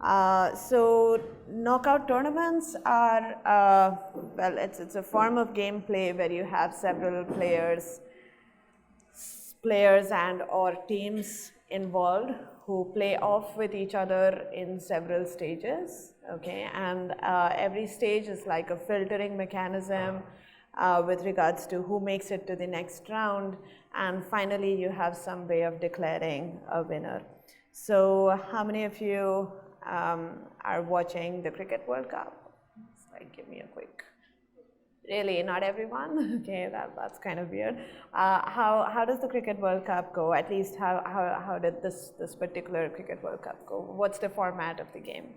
So knockout tournaments are, well, it's a form of gameplay where you have several players and or teams involved who play off with each other in several stages, okay? And every stage is like a filtering mechanism with regards to who makes it to the next round, and finally you have some way of declaring a winner. So how many of you are watching the Cricket World Cup? It's like, give me a quick. Really, not everyone? Okay, that's kind of weird. How does the Cricket World Cup go? At least how did this particular Cricket World Cup go? What's the format of the game?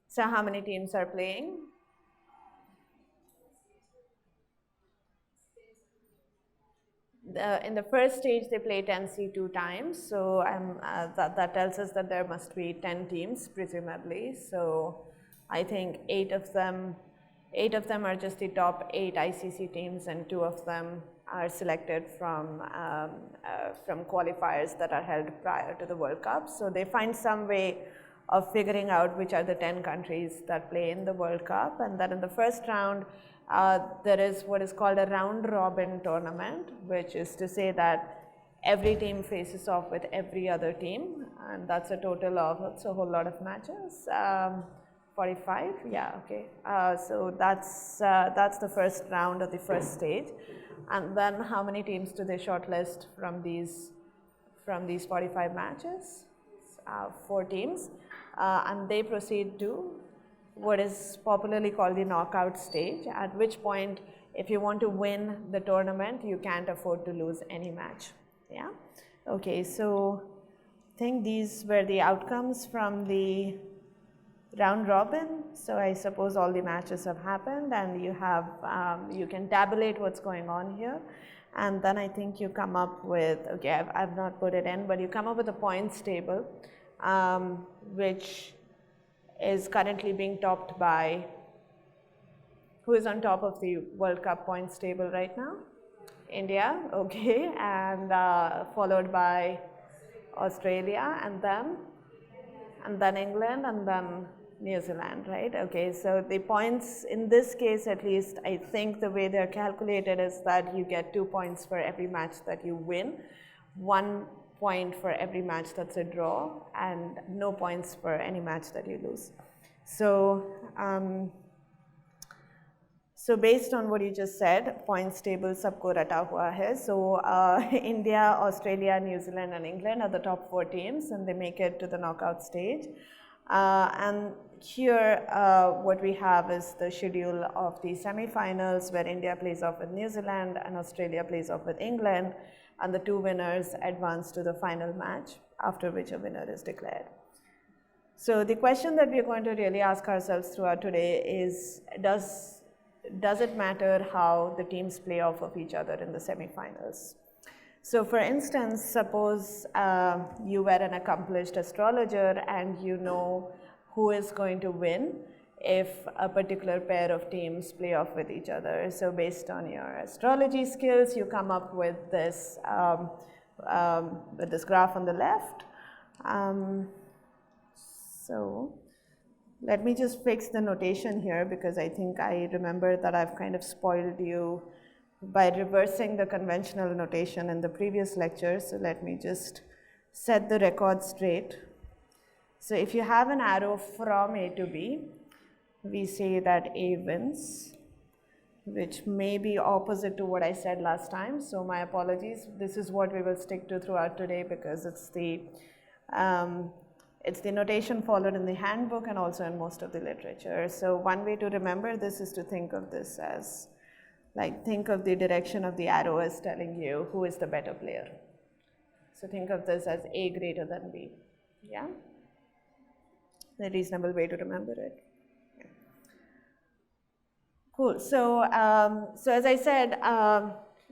So how many teams are playing? In the first stage, they play 10C 2 times, so that tells us that there must be 10 teams, presumably. So I think eight of them are just the top 8 ICC teams, and 2 of them are selected from qualifiers that are held prior to the World Cup. So they find some way of figuring out which are the 10 countries that play in the World Cup, and then in the first round, there is what is called a round-robin tournament, which is to say that every team faces off with every other team, and that's a total of, that's a whole lot of matches, 45, yeah, okay. So that's the first round of the first stage, and then how many teams do they shortlist from these 45 matches? 4 teams, and they proceed to what is popularly called the knockout stage, at which point, if you want to win the tournament, you can't afford to lose any match. Yeah? Okay, so I think these were the outcomes from the round robin. So I suppose all the matches have happened, and you have, you can tabulate what's going on here. And then I think you come up with, okay, I've not put it in, but you come up with a points table, which is currently being topped by, who is on top of the World Cup points table right now? India, okay, and followed by Australia, and then England, and then New Zealand, right? Okay, so the points in this case, at least, I think the way they're calculated is that you get 2 points for every match that you win, 1 point for every match that's a draw, and no points for any match that you lose. So, so based on what you just said, points table sabko rata hua hai. So India, Australia, New Zealand, and England are the top 4 teams, and they make it to the knockout stage. And here, what we have is the schedule of the semi-finals, where India plays off with New Zealand and Australia plays off with England, and the 2 winners advance to the final match, after which a winner is declared. So the question that we're going to really ask ourselves throughout today is, does it matter how the teams play off of each other in the semi-finals? So for instance, suppose you were an accomplished astrologer and you know who is going to win if a particular pair of teams play off with each other. So based on your astrology skills, you come up with this graph on the left. So let me just fix the notation here, because I think I remember that I've kind of spoiled you by reversing the conventional notation in the previous lecture. So let me just set the record straight. So if you have an arrow from A to B, we say that A wins, which may be opposite to what I said last time. So my apologies. This is what we will stick to throughout today, because it's the notation followed in the handbook and also in most of the literature. So one way to remember this is to think of this as, like, think of the direction of the arrow as telling you who is the better player. So think of this as A greater than B, yeah? A reasonable way to remember it. Yeah. Cool, so, so as I said,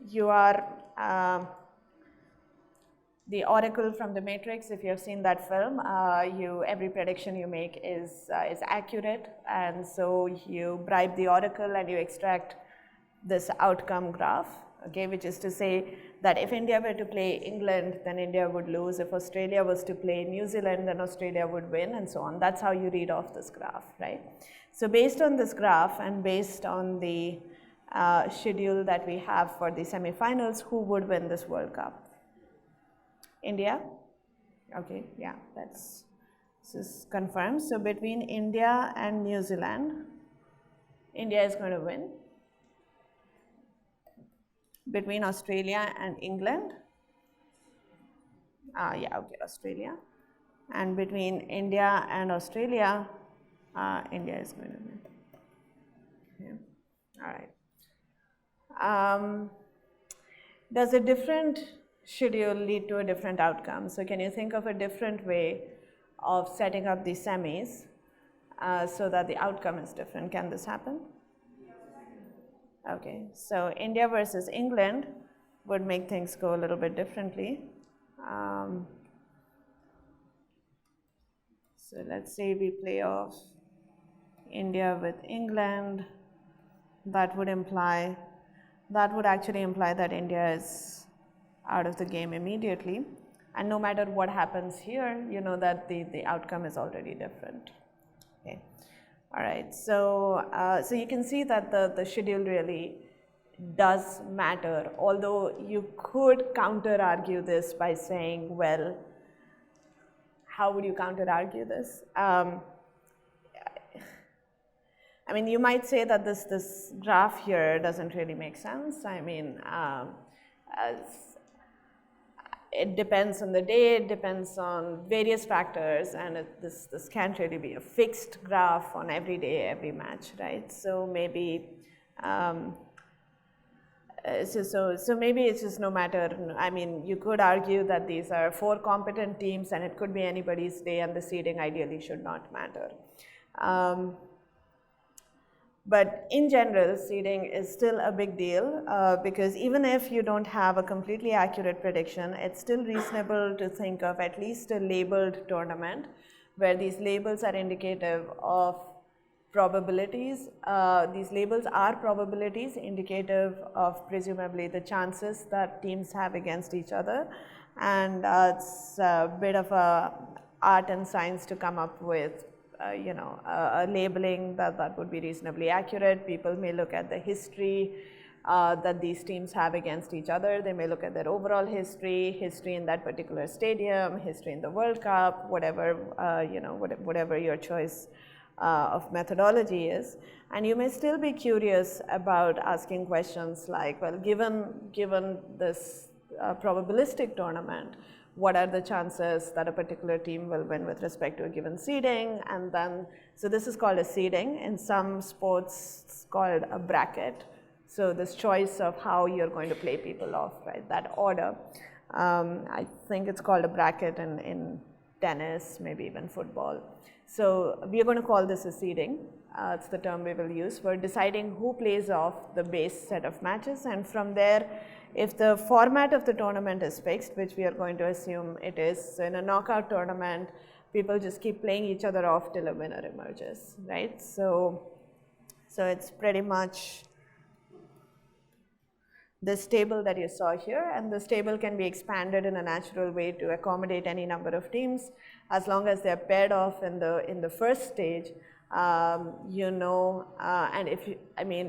you are the oracle from the Matrix. If you have seen that film, every prediction you make is accurate, and so you bribe the oracle and you extract this outcome graph, okay, which is to say that if India were to play England, then India would lose. If Australia was to play New Zealand, then Australia would win, and so on. That's how you read off this graph, right? So based on this graph and based on the schedule that we have for the semifinals, who would win this World Cup? India? Okay, yeah, this is confirmed. So between India and New Zealand, India is going to win. Between Australia and England, yeah, okay, Australia. And between India and Australia, India is going to win. Okay. All right. Does a different schedule lead to a different outcome? So can you think of a different way of setting up these semis so that the outcome is different? Can this happen? Okay, so India versus England would make things go a little bit differently. So let's say we play off India with England. That would actually imply that India is out of the game immediately. And no matter what happens here, you know that the outcome is already different. Okay. All right, so you can see that the schedule really does matter, although you could counter-argue this by saying, well, how would you counter-argue this? I mean, you might say that this graph here doesn't really make sense. I mean, it depends on the day, it depends on various factors, and this can't really be a fixed graph on every day, every match, right? So maybe, so maybe it's just no matter. I mean, you could argue that these are 4 competent teams, and it could be anybody's day, and the seeding ideally should not matter. But in general, seeding is still a big deal because even if you don't have a completely accurate prediction, it's still reasonable to think of at least a labeled tournament where these labels are indicative of probabilities. These labels are probabilities indicative of presumably the chances that teams have against each other. And it's a bit of a art and science to come up with a labeling that would be reasonably accurate. People may look at the history that these teams have against each other. They may look at their overall history in that particular stadium, history in the World Cup, whatever, whatever your choice of methodology is. And you may still be curious about asking questions like, well, given this probabilistic tournament, what are the chances that a particular team will win with respect to a given seeding? And then, so this is called a seeding. In some sports, it's called a bracket. So this choice of how you're going to play people off, right, that order. I think it's called a bracket in tennis, maybe even football. So we are going to call this a seeding. It's the term we will use for deciding who plays off the base set of matches. And from there, if the format of the tournament is fixed, which we are going to assume it is, so in a knockout tournament, people just keep playing each other off till a winner emerges, right? So it's pretty much this table that you saw here, and this table can be expanded in a natural way to accommodate any number of teams as long as they're paired off in the first stage. And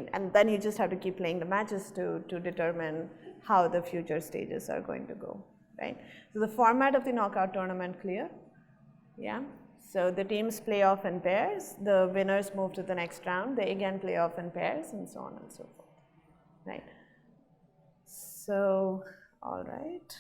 and then you just have to keep playing the matches to determine how the future stages are going to go, right? So the format of the knockout tournament clear? Yeah. So the teams play off in pairs, the winners move to the next round, they again play off in pairs, and so on and so forth, right? So, all right.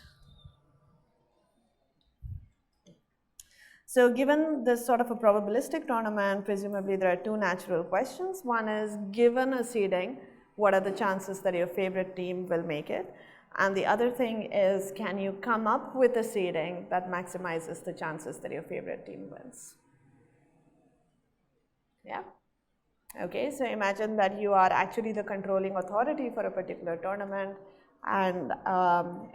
So given this sort of a probabilistic tournament, presumably there are 2 natural questions. One is, given a seeding, what are the chances that your favorite team will make it? And the other thing is, can you come up with a seeding that maximizes the chances that your favorite team wins? Yeah? Okay, so imagine that you are actually the controlling authority for a particular tournament, and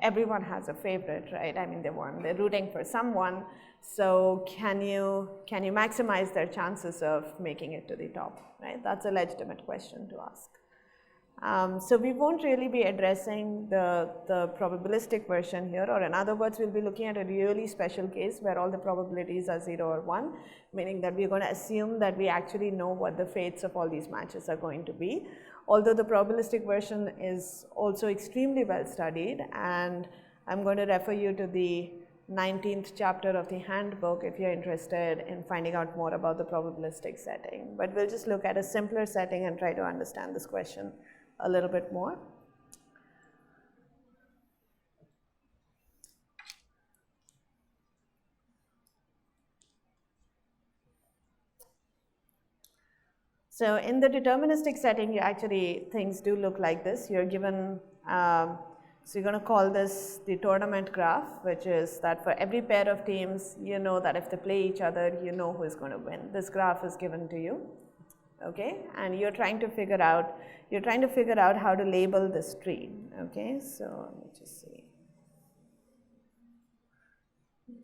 everyone has a favorite, right? I mean, they're rooting for someone. So can you maximize their chances of making it to the top, right? That's a legitimate question to ask. So we won't really be addressing the probabilistic version here, or in other words, we'll be looking at a really special case where all the probabilities are 0 or 1, meaning that we're going to assume that we actually know what the fates of all these matches are going to be. Although the probabilistic version is also extremely well studied, and I'm going to refer you to the 19th chapter of the handbook if you're interested in finding out more about the probabilistic setting. But we'll just look at a simpler setting and try to understand this question a little bit more. So in the deterministic setting, you actually, things do look like this. You're given, so you're going to call this the tournament graph, which is that for every pair of teams, you know that if they play each other, you know who is going to win. This graph is given to you, okay? And you're trying to figure out how to label this tree, okay? So let me just see.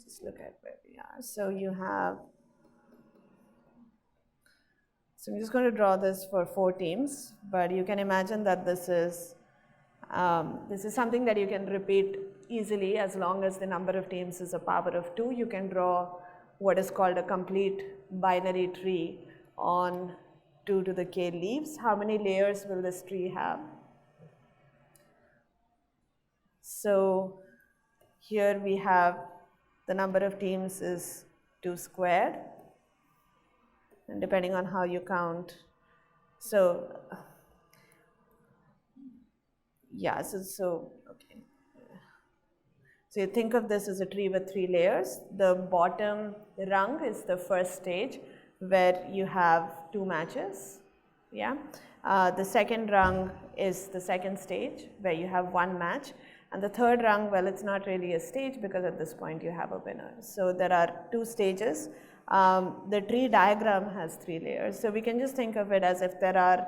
Just look at where we are. So you have, so I'm just going to draw this for 4 teams, but you can imagine that this is something that you can repeat easily as long as the number of teams is a power of 2. You can draw what is called a complete binary tree on 2 to the k leaves. How many layers will this tree have? So here we have the number of teams is 2 squared, and depending on how you count, so yeah, so okay. So you think of this as a tree with 3 layers. The bottom rung is the first stage where you have 2 matches, yeah. The second rung is the second stage where you have 1 match. And the third rung, well, it's not really a stage because at this point you have a winner. So there are 2 stages. The tree diagram has 3 layers. So we can just think of it as if there are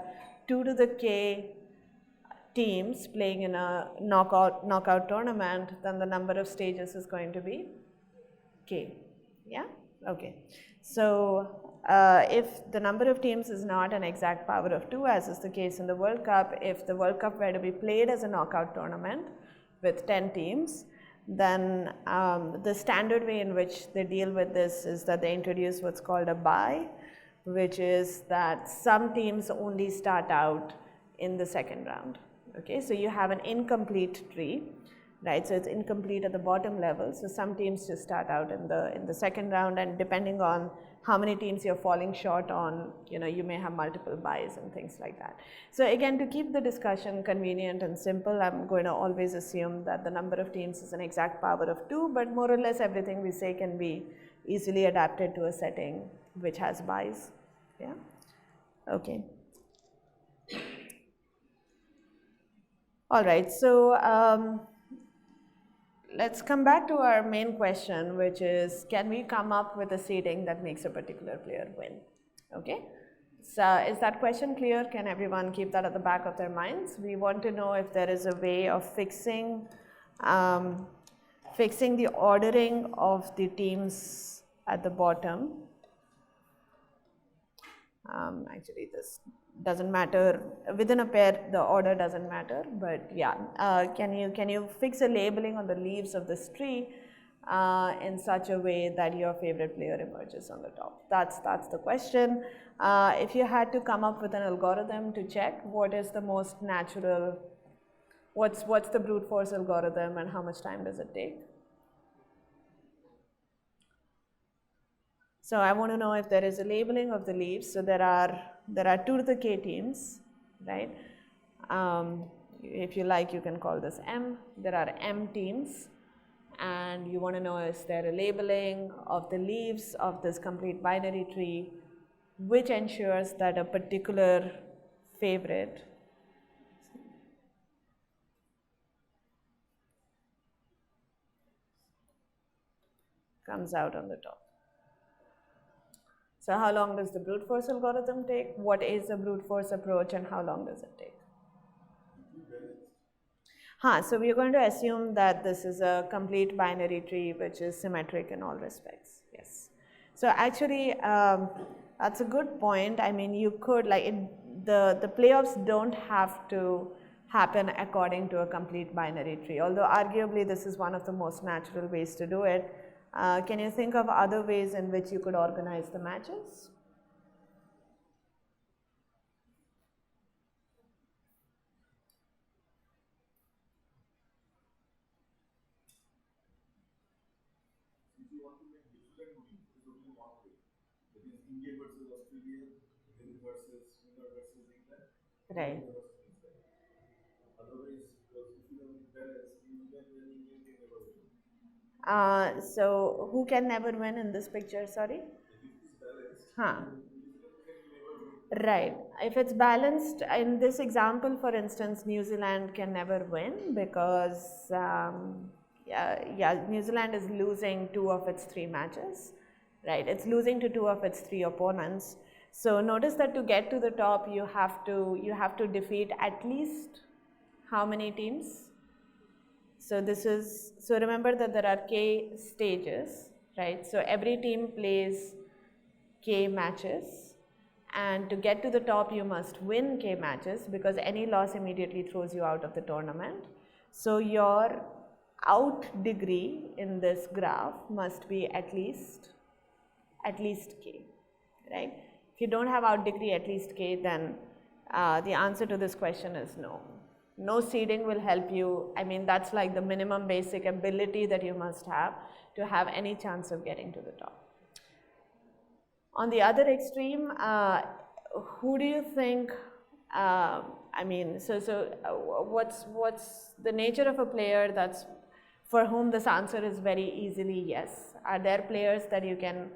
2 to the k teams playing in a knockout tournament, then the number of stages is going to be k. Yeah? Okay. So if the number of teams is not an exact power of 2, as is the case in the World Cup, if the World Cup were to be played as a knockout tournament with 10 teams, then the standard way in which they deal with this is that they introduce what's called a bye, which is that some teams only start out in the second round. Okay, so you have an incomplete tree, right? So it's incomplete at the bottom level. So some teams just start out in the second round, and depending on how many teams you're falling short on, you know, you may have multiple buys and things like that. So again, to keep the discussion convenient and simple, I'm going to always assume that the number of teams is an exact power of 2, but more or less everything we say can be easily adapted to a setting which has buys. Yeah. Okay. All right, so let's come back to our main question, which is, can we come up with a seeding that makes a particular player win? Okay, so is that question clear? Can everyone keep that at the back of their minds? We want to know if there is a way of fixing the ordering of the teams at the bottom. Actually, this doesn't matter. Within a pair, the order doesn't matter, but yeah, can you fix a labeling on the leaves of this tree in such a way that your favorite player emerges on the top? That's the question. If you had to come up with an algorithm to check what is the most natural, what's the brute force algorithm, and how much time does it take? So I want to know if there is a labeling of the leaves. So there are 2 to the k teams, right? If you like, you can call this M. There are M teams, and you want to know, is there a labeling of the leaves of this complete binary tree, which ensures that a particular favorite comes out on the top. So how long does the brute force algorithm take? What is the brute force approach, and how long does it take? So we are going to assume that this is a complete binary tree which is symmetric in all respects. Yes. So actually, that's a good point. I mean, you could, like, the playoffs don't have to happen according to a complete binary tree, although arguably this is one of the most natural ways to do it. Can you think of other ways in which you could organize the matches? If you want to make New Zealand win, it is only one way. That is India versus Australia, then versus winner versus England, Right. winner versus New Zealand. Otherwise, because if you have it balanced, New Zealand and England can never win. So who can never win in this picture, sorry? If it is balanced, Huh. then New Zealand can never win. Right. If it's balanced, in this example, for instance, New Zealand can never win because, yeah, New Zealand is losing 2 of its 3 matches, right? It's losing to 2 of its 3 opponents. So notice that to get to the top, you have to defeat at least how many teams? So remember that there are K stages, right? So every team plays K matches, and to get to the top you must win K matches because any loss immediately throws you out of the tournament. So your out degree in this graph must be at least K, right? If you don't have out degree at least K, then the answer to this question is no. No seeding will help you. I mean, that's like the minimum basic ability that you must have to have any chance of getting to the top. On the other extreme, who do you think? I mean, what's the nature of a player that's for whom this answer is very easily yes? Are there players that you can,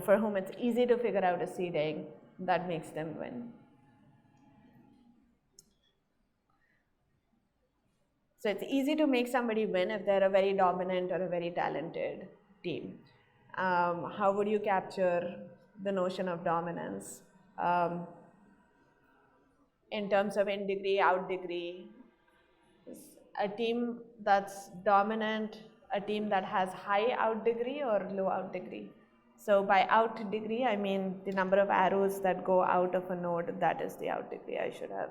for whom it's easy to figure out a seeding that makes them win? So it's easy to make somebody win if they're a very dominant or a very talented team. How would you capture the notion of dominance in terms of in degree, out degree? A team that's dominant, a team that has high out degree or low out degree? So by out degree, I mean the number of arrows that go out of a node, that is the out degree. I should have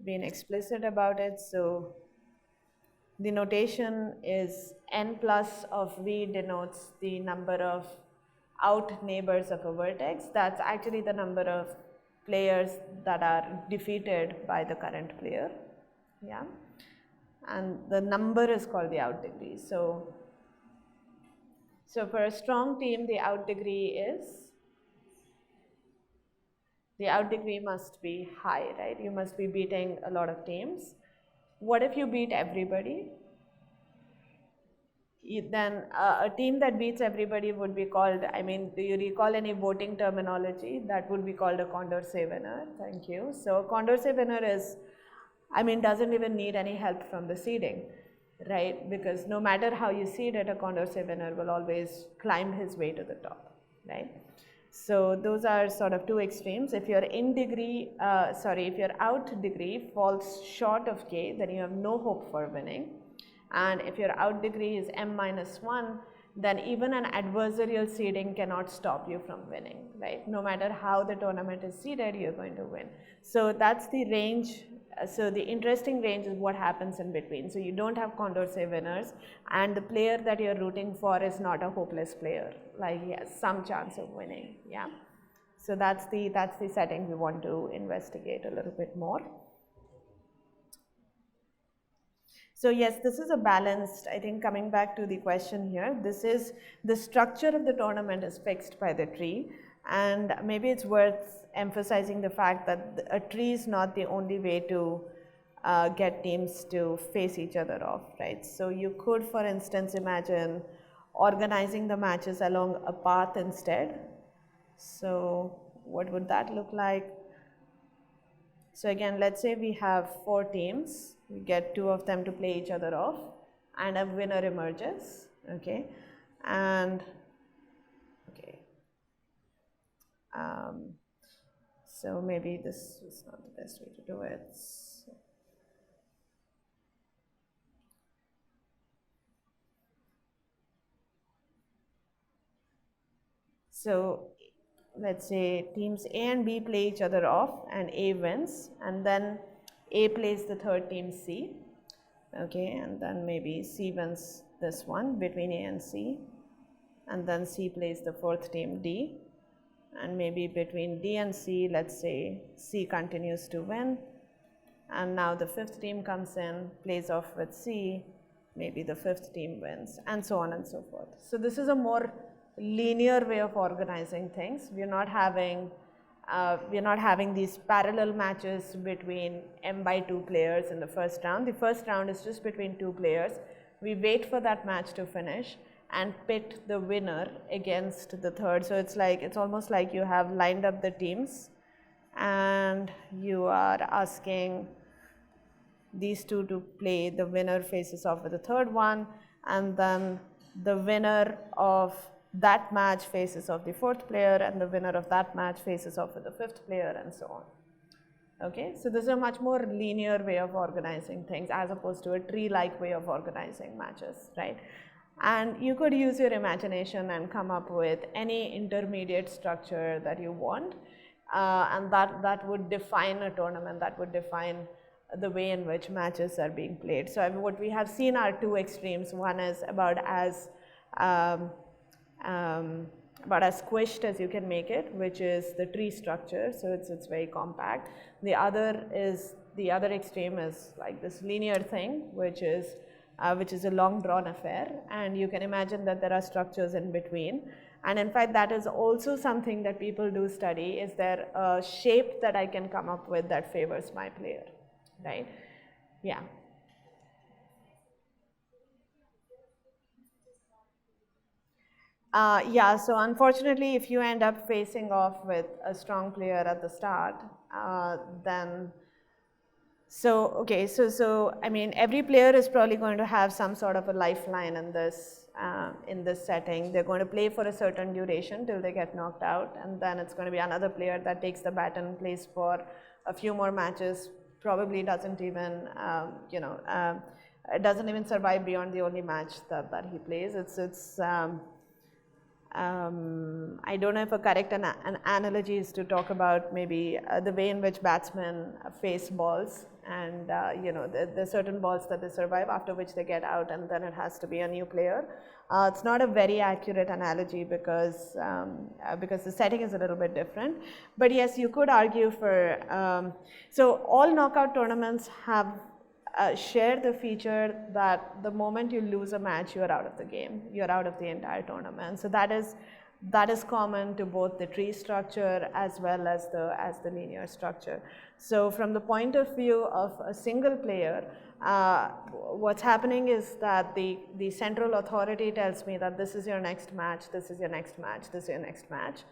been explicit about it. So the notation is n plus of v denotes the number of out neighbors of a vertex. That's actually the number of players that are defeated by the current player. Yeah. And the number is called the out degree. So for a strong team, the out degree must be high, right? You must be beating a lot of teams. What if you beat everybody? Then a team that beats everybody would be called, I mean, do you recall any voting terminology? That would be called a Condorcet winner. Thank you. So a Condorcet winner is, I mean, doesn't even need any help from the seeding, right? Because no matter how you seed it, a Condorcet winner will always climb his way to the top, right? So those are sort of 2 extremes. If your if your out degree falls short of K, then you have no hope for winning. And if your out degree is m minus 1, then even an adversarial seeding cannot stop you from winning, right? No matter how the tournament is seeded, you're going to win. So that's the range. So the interesting range is what happens in between. So you don't have Condorcet winners, and the player that you're rooting for is not a hopeless player. Like he has some chance of winning. Yeah. So that's the setting we want to investigate a little bit more. So yes, this is a balanced, I think coming back to the question here, this is the structure of the tournament is fixed by the tree, and maybe it's worth emphasizing the fact that a tree is not the only way to get teams to face each other off, right? So you could, for instance, imagine organizing the matches along a path instead. So what would that look like? So again, let's say we have 4 teams, we get 2 of them to play each other off, and a winner emerges, okay? And, okay, so maybe this is not the best way to do it. So let's say teams A and B play each other off and A wins, and then A plays the third team C, okay, and then maybe C wins this one between A and C, and then C plays the fourth team D, and maybe between D and C, let's say C continues to win, and now the fifth team comes in, plays off with C, maybe the fifth team wins, and so on and so forth. So this is a more linear way of organizing things. We're not having these parallel matches between m by 2 players in the first round. The first round is just between 2 players. We wait for that match to finish and pit the winner against the third. So it's almost like you have lined up the teams and you are asking these two to play. The winner faces off with the third one, and then the winner of that match faces off the fourth player, and the winner of that match faces off with the fifth player, and so on. Okay, so this is a much more linear way of organizing things as opposed to a tree-like way of organizing matches, right? And you could use your imagination and come up with any intermediate structure that you want, and that would define a tournament, that would define the way in which matches are being played. So what we have seen are two extremes. One is about as squished as you can make it, which is the tree structure, so it's very compact. The other extreme is like this linear thing, which is a long drawn affair, and you can imagine that there are structures in between. And in fact, that is also something that people do study. Is there a shape that I can come up with that favors my player, right? Yeah. Yeah, so unfortunately, if you end up facing off with a strong player at the start, then so I mean, every player is probably going to have some sort of a lifeline in this setting. They're going to play for a certain duration till they get knocked out, and then it's going to be another player that takes the bat and plays for a few more matches. Probably doesn't even doesn't even survive beyond the only match that he plays. I don't know if a correct an analogy is to talk about maybe the way in which batsmen face balls, and there's certain balls that they survive, after which they get out, and then it has to be a new player. It's not a very accurate analogy because the setting is a little bit different. But yes, you could argue for so all knockout tournaments have share the feature that the moment you lose a match, you're out of the game, you're out of the entire tournament. So that is common to both the tree structure as well as the linear structure. So from the point of view of a single player, what's happening is that the central authority tells me that this is your next match, this is your next match, this is your next match,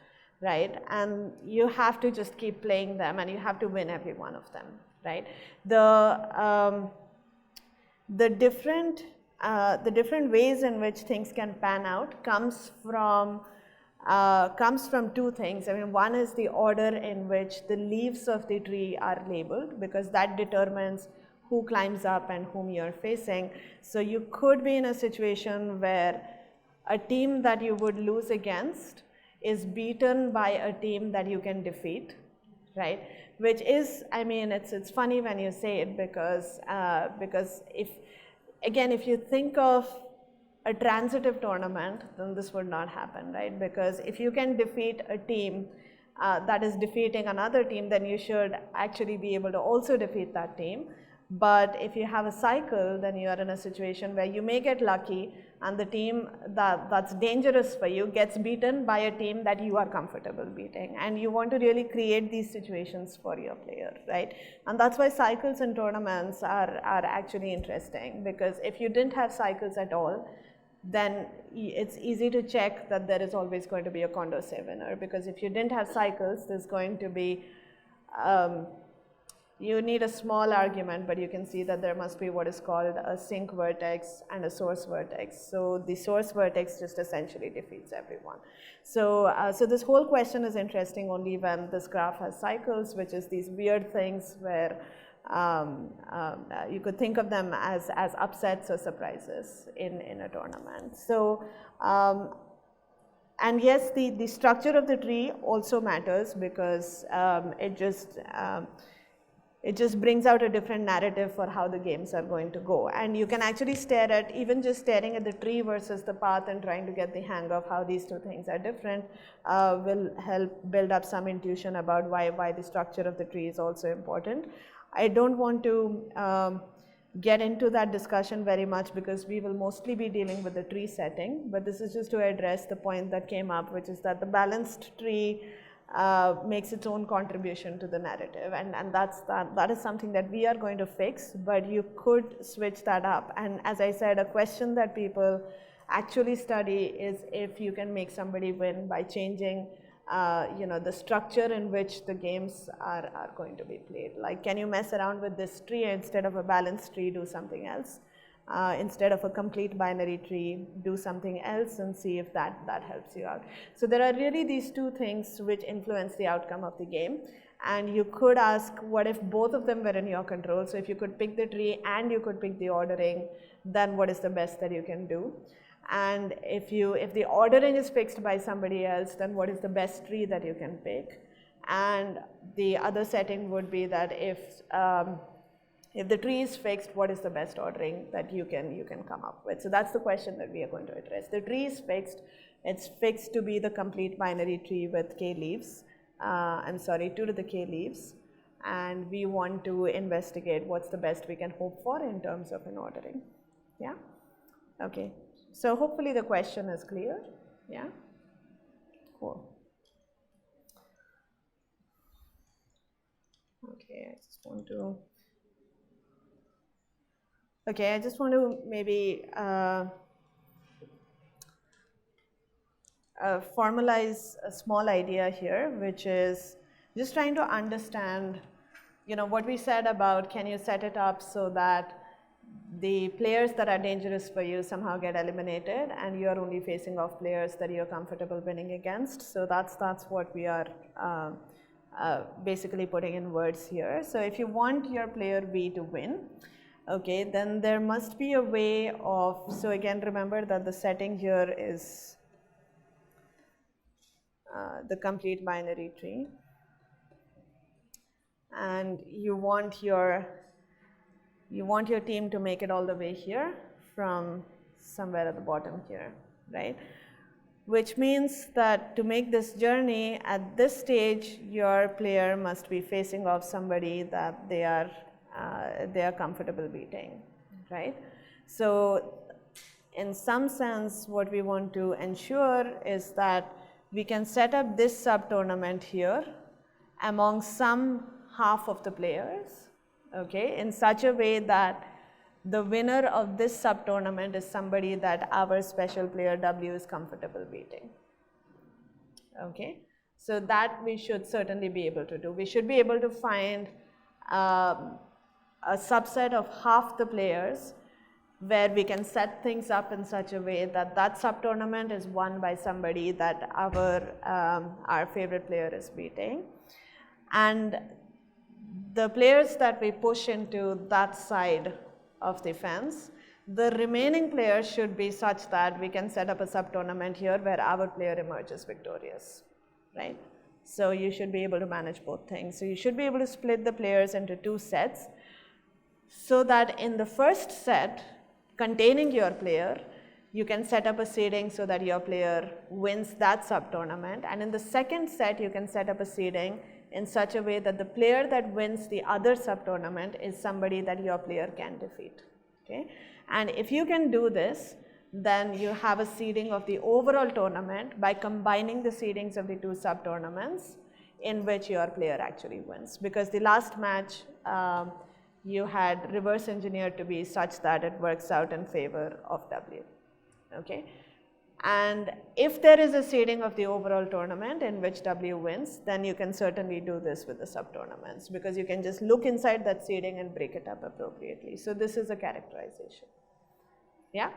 right? And you have to just keep playing them, and you have to win every one of them, right? The different ways in which things can pan out comes from two things. I mean, one is the order in which the leaves of the tree are labeled, because that determines who climbs up and whom you're facing. So you could be in a situation where a team that you would lose against is beaten by a team that you can defeat, right? Which is, I mean, it's funny when you say it, because if you think of a transitive tournament, then this would not happen, right? Because if you can defeat a team that is defeating another team, then you should actually be able to also defeat that team. But if you have a cycle, then you are in a situation where you may get lucky, and the team that's dangerous for you gets beaten by a team that you are comfortable beating. And you want to really create these situations for your player, right? And that's why cycles in tournaments are actually interesting, because if you didn't have cycles at all, then it's easy to check that there is always going to be a Condorcet winner, because if you didn't have cycles, there's going to be you need a small argument, but you can see that there must be what is called a sink vertex and a source vertex. So the source vertex just essentially defeats everyone. So, so this whole question is interesting only when this graph has cycles, which is these weird things where you could think of them as upsets or surprises in a tournament. So And yes, the structure of the tree also matters because it just brings out a different narrative for how the games are going to go. And you can actually stare at, even just staring at the tree versus the path and trying to get the hang of how these two things are different will help build up some intuition about why the structure of the tree is also important. I don't want to get into that discussion very much because we will mostly be dealing with the tree setting, but this is just to address the point that came up, which is that the balanced tree makes its own contribution to the narrative, and that is something that we are going to fix, but you could switch that up. And as I said, a question that people actually study is if you can make somebody win by changing the structure in which the games are going to be played. Like, can you mess around with this tree, instead of a balanced tree, do something else? Instead of a complete binary tree, do something else and see if that helps you out. So there are really these two things which influence the outcome of the game. And you could ask, what if both of them were in your control? So if you could pick the tree and you could pick the ordering, then what is the best that you can do? And if the ordering is fixed by somebody else, then what is the best tree that you can pick? And the other setting would be that if the tree is fixed, what is the best ordering that you can come up with? So that's the question that we are going to address. The tree is fixed. It's fixed to be the complete binary tree with k leaves. 2 to the k leaves. And we want to investigate what's the best we can hope for in terms of an ordering. Yeah? Okay. So hopefully the question is clear. Yeah? Cool. Okay, I just want to maybe formalize a small idea here, which is just trying to understand, what we said about, can you set it up so that the players that are dangerous for you somehow get eliminated and you are only facing off players that you're comfortable winning against. So that's what we are basically putting in words here. So if you want your player B to win, okay, then there must be a way of, so again, remember that the setting here is the complete binary tree, and you want your team to make it all the way here from somewhere at the bottom here, right? Which means that to make this journey, at this stage, your player must be facing off somebody that they are comfortable beating, right? So in some sense, what we want to ensure is that we can set up this sub-tournament here among some half of the players, okay, in such a way that the winner of this sub-tournament is somebody that our special player W is comfortable beating, okay? So that we should certainly be able to do. We should be able to find a subset of half the players where we can set things up in such a way that that sub-tournament is won by somebody that our favorite player is beating. And the players that we push into that side of the fence, the remaining players should be such that we can set up a sub-tournament here where our player emerges victorious, right? So you should be able to manage both things. So you should be able to split the players into two sets so that in the first set containing your player, you can set up a seeding so that your player wins that sub-tournament. And in the second set, you can set up a seeding in such a way that the player that wins the other sub-tournament is somebody that your player can defeat, okay? And if you can do this, then you have a seeding of the overall tournament by combining the seedings of the two sub-tournaments in which your player actually wins. Because the last match, you had reverse engineered to be such that it works out in favor of W, okay? And if there is a seeding of the overall tournament in which W wins, then you can certainly do this with the sub-tournaments because you can just look inside that seeding and break it up appropriately. So this is a characterization. Yeah?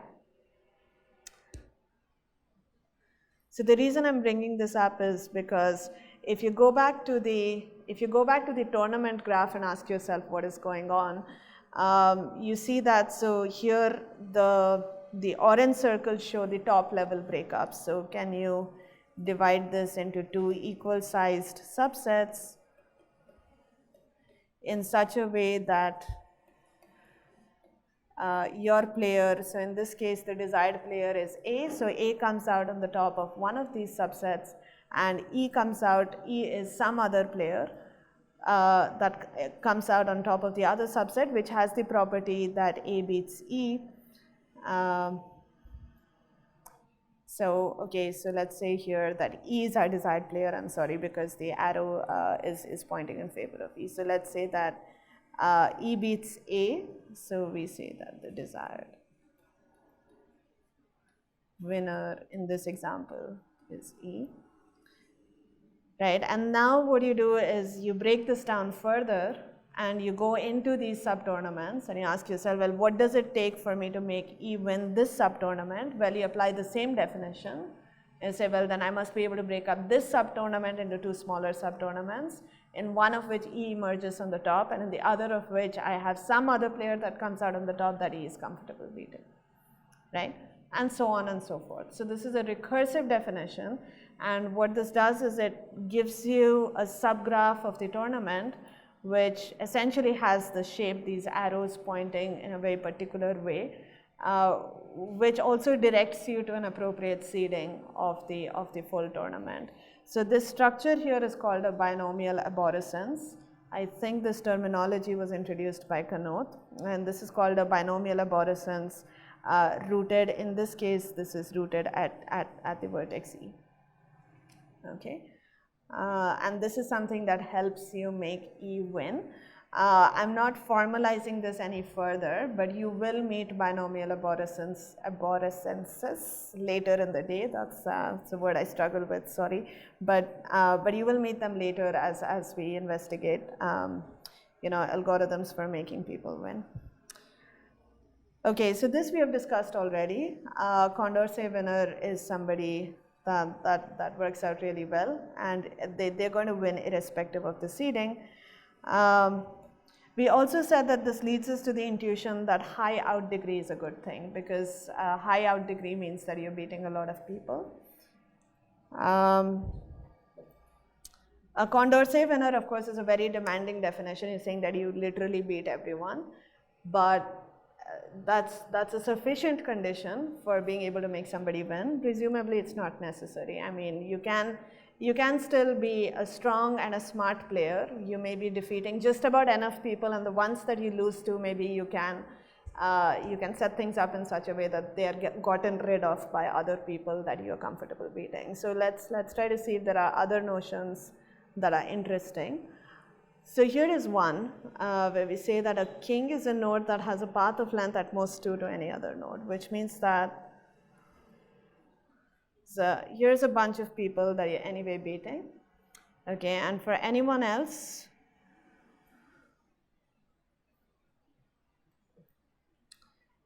So the reason I'm bringing this up is because if you go back to the tournament graph and ask yourself what is going on, you see that, so here the orange circles show the top level breakups. So can you divide this into two equal sized subsets in such a way that your player, so in this case the desired player is A, so A comes out on the top of one of these subsets and E comes out, E is some other player that comes out on top of the other subset, which has the property that A beats E. So let's say here that E is our desired player. I'm sorry, because the arrow is pointing in favor of E. So let's say that E beats A, so we say that the desired winner in this example is E, right? And now what you do is you break this down further and you go into these sub-tournaments and you ask yourself, well, what does it take for me to make E win this sub-tournament? Well, you apply the same definition and say, well, then I must be able to break up this sub-tournament into two smaller sub-tournaments, in one of which E emerges on the top and in the other of which I have some other player that comes out on the top that E is comfortable beating, right? And so on and so forth. So this is a recursive definition, and what this does is it gives you a subgraph of the tournament which essentially has the shape, these arrows pointing in a very particular way, which also directs you to an appropriate seeding of the full tournament. So this structure here is called a binomial arborescence. I think this terminology was introduced by Kanoth, and this is called a binomial arborescence rooted, in this case, this is rooted at the vertex E. Okay. And this is something that helps you make E win. I'm not formalizing this any further, but you will meet binomial arborescences later in the day. That's a word I struggle with, sorry. But you will meet them later as we investigate algorithms for making people win. Okay, so this we have discussed already. Condorcet winner is somebody that works out really well, and they're going to win irrespective of the seeding. We also said that this leads us to the intuition that high out degree is a good thing, because high out degree means that you're beating a lot of people. A Condorcet winner, of course, is a very demanding definition. It's saying that you literally beat everyone, but that's a sufficient condition for being able to make somebody win. Presumably, it's not necessary. I mean, you can still be a strong and a smart player. You may be defeating just about enough people, and the ones that you lose to, maybe you can set things up in such a way that they are gotten rid of by other people that you are comfortable beating. So let's try to see if there are other notions that are interesting. So here is one where we say that a king is a node that has a path of length at most 2 to any other node, which means that here's a bunch of people that you're anyway beating. Okay, and for anyone else,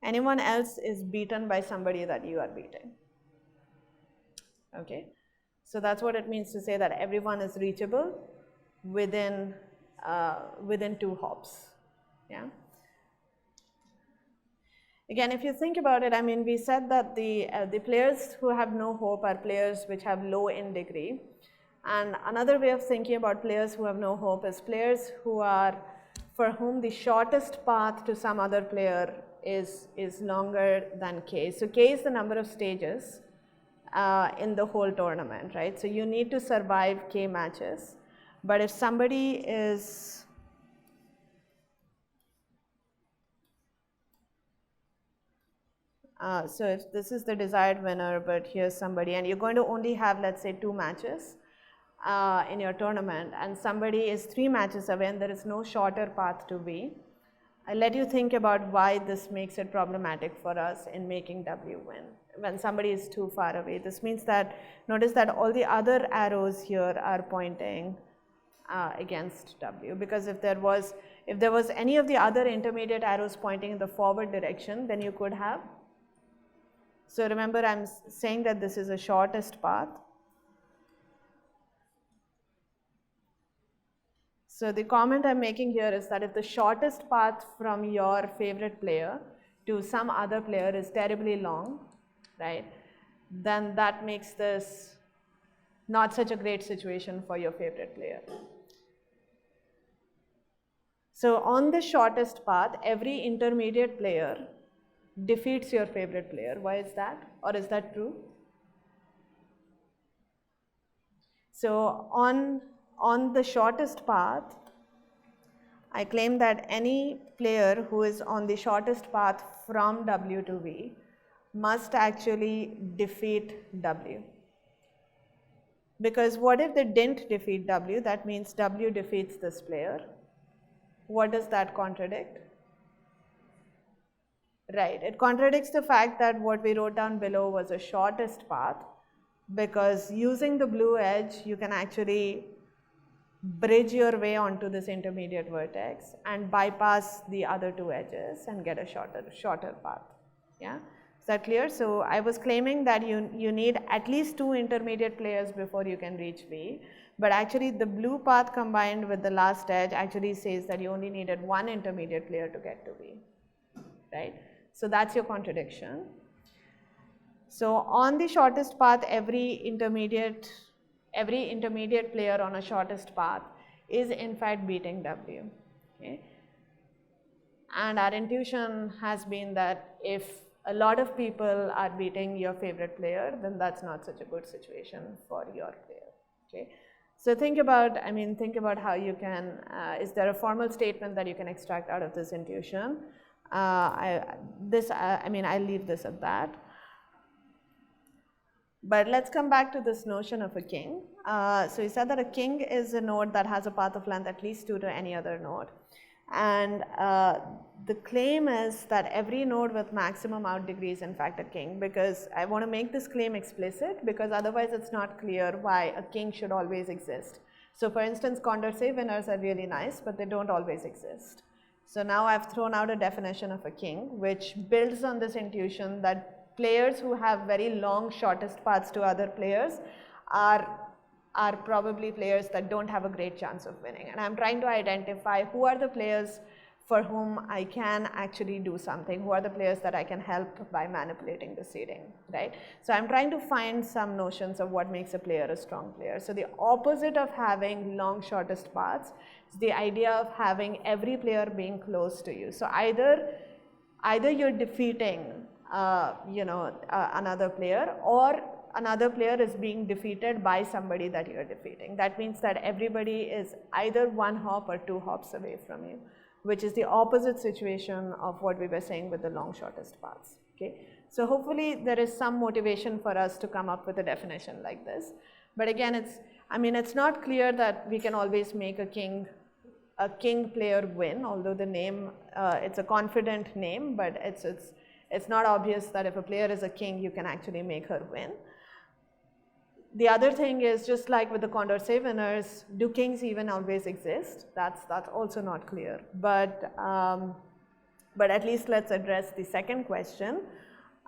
is beaten by somebody that you are beating. Okay, so that's what it means to say that everyone is reachable within 2 hops. Yeah. Again, if you think about it, I mean, we said that the players who have no hope are players which have low in degree. And another way of thinking about players who have no hope is players for whom the shortest path to some other player is longer than k. So k is the number of stages in the whole tournament, right? So you need to survive k matches. But if somebody is so if this is the desired winner, but here's somebody, and you're going to only have, let's say, 2 matches in your tournament, and somebody is 3 matches away and there is no shorter path to B, I'll let you think about why this makes it problematic for us in making W win. When somebody is too far away, this means that, notice that all the other arrows here are pointing against W, because if there was any of the other intermediate arrows pointing in the forward direction, then you could have. So remember, I'm saying that this is a shortest path. So the comment I'm making here is that if the shortest path from your favorite player to some other player is terribly long, right, then that makes this not such a great situation for your favorite player. So on the shortest path, every intermediate player defeats your favorite player. Why is that? Or is that true? So on the shortest path, I claim that any player who is on the shortest path from W to V must actually defeat W. Because what if they didn't defeat W? That means W defeats this player. What does that contradict? Right, it contradicts the fact that what we wrote down below was a shortest path, because using the blue edge, you can actually bridge your way onto this intermediate vertex and bypass the other two edges and get a shorter path. Yeah, is that clear? So I was claiming that you need at least 2 intermediate players before you can reach V, but actually the blue path combined with the last edge actually says that you only needed 1 intermediate player to get to V, right? So that's your contradiction. So on the shortest path, every intermediate player on a shortest path is in fact beating W. Okay? And our intuition has been that if a lot of people are beating your favorite player, then that's not such a good situation for your player. Okay? So think about how you can, is there a formal statement that you can extract out of this intuition? I'll leave this at that. But let's come back to this notion of a king. So we said that a king is a node that has a path of length at least 2 to any other node. And the claim is that every node with maximum out degree is in fact a king, because I want to make this claim explicit, because otherwise it's not clear why a king should always exist. So for instance, Condorcet winners are really nice, but they don't always exist. So now I've thrown out a definition of a king, which builds on this intuition that players who have very long shortest paths to other players are probably players that don't have a great chance of winning. And I'm trying to identify who are the players for whom I can actually do something, who are the players that I can help by manipulating the seeding, right? So I'm trying to find some notions of what makes a player a strong player. So the opposite of having long shortest paths is the idea of having every player being close to you. So either you're defeating another player, or another player is being defeated by somebody that you're defeating. That means that everybody is either 1 hop or 2 hops away from you, which is the opposite situation of what we were saying with the long shortest paths. Okay? So hopefully there is some motivation for us to come up with a definition like this. But again, it's not clear that we can always make a king player win, although the name, it's a confident name, but it's not obvious that if a player is a king, you can actually make her win. The other thing is, just like with the Condorcet winners, do kings even always exist? That's also not clear. But at least let's address the second question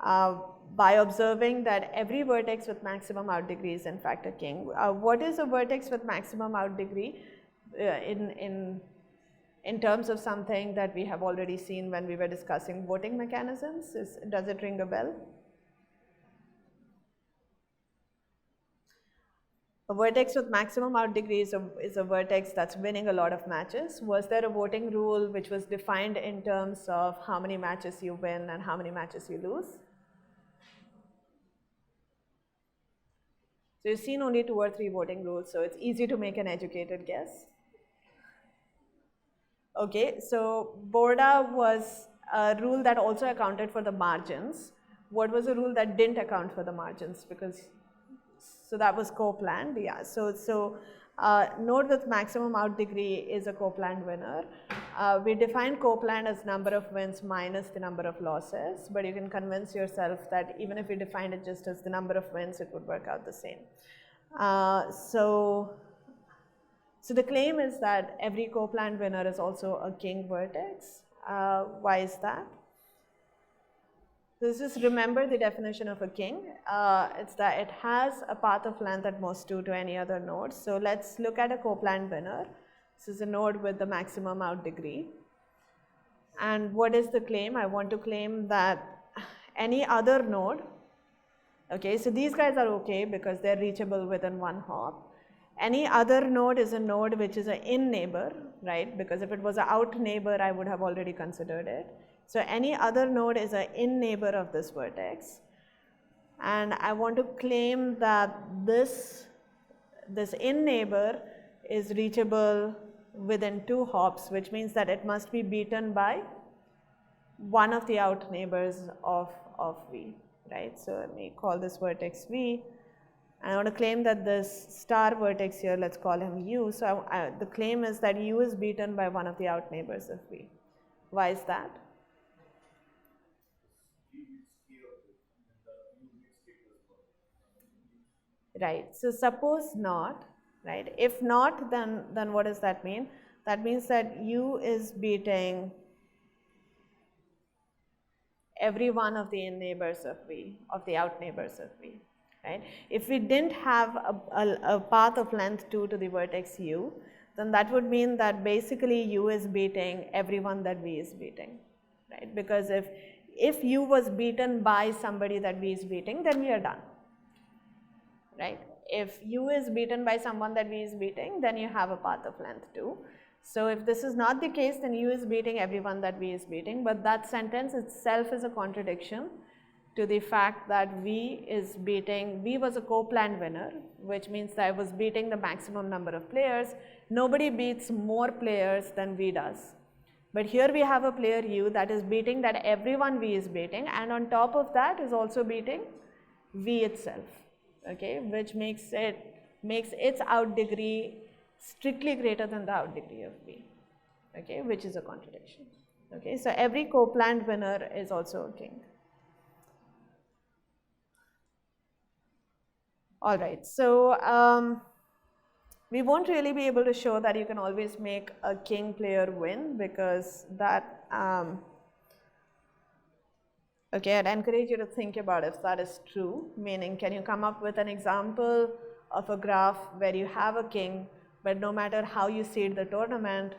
by observing that every vertex with maximum out degree is in fact a king. What is a vertex with maximum out degree in terms of something that we have already seen when we were discussing voting mechanisms? Does it ring a bell? A vertex with maximum out degree is a vertex that's winning a lot of matches. Was there a voting rule which was defined in terms of how many matches you win and how many matches you lose? So you've seen only 2 or 3 voting rules, so it's easy to make an educated guess. Okay, so Borda was a rule that also accounted for the margins. What was a rule that didn't account for the margins? So that was Copeland, yeah. So node with maximum out degree is a Copeland winner. We defined Copeland as number of wins minus the number of losses, but you can convince yourself that even if we defined it just as the number of wins, it would work out the same. So the claim is that every Copeland winner is also a king vertex. Why is that? So just remember the definition of a king. It's that it has a path of length at most 2 to any other node. So let's look at a Copeland winner. This is a node with the maximum out degree. And what is the claim? I want to claim that any other node Okay, so these guys are okay because they're reachable within one hop. Any other node is a node which is an in neighbor, right? Because if it was an out neighbor, I would have already considered it. So any other node is an in neighbor of this vertex. And I want to claim that this in neighbor is reachable within 2 hops, which means that it must be beaten by one of the out neighbors of V, right? So let me call this vertex V. And I want to claim that this star vertex here, let's call him U. So the claim is that U is beaten by one of the out neighbors of V. Why is that? Right. So suppose not, right? If not, then what does that mean? That means that U is beating every one of the in neighbors of V, of the out neighbors of V, right? If we didn't have a path of length 2 to the vertex U, then that would mean that basically U is beating everyone that V is beating, right? Because if U was beaten by somebody that V is beating, then we are done, right? If U is beaten by someone that V is beating, then you have a path of length 2. So if this is not the case, then U is beating everyone that V is beating, but that sentence itself is a contradiction to the fact that V was a co-planned winner, which means that I was beating the maximum number of players. Nobody beats more players than V does. But here we have a player U that is beating that everyone V is beating, and on top of that is also beating V itself, okay, which makes its out degree strictly greater than the out degree of V, okay, which is a contradiction. Okay, so every co-planned winner is also a king. All right, so we won't really be able to show that you can always make a king player win, because that okay, I'd encourage you to think about if that is true, meaning can you come up with an example of a graph where you have a king, but no matter how you seed the tournament,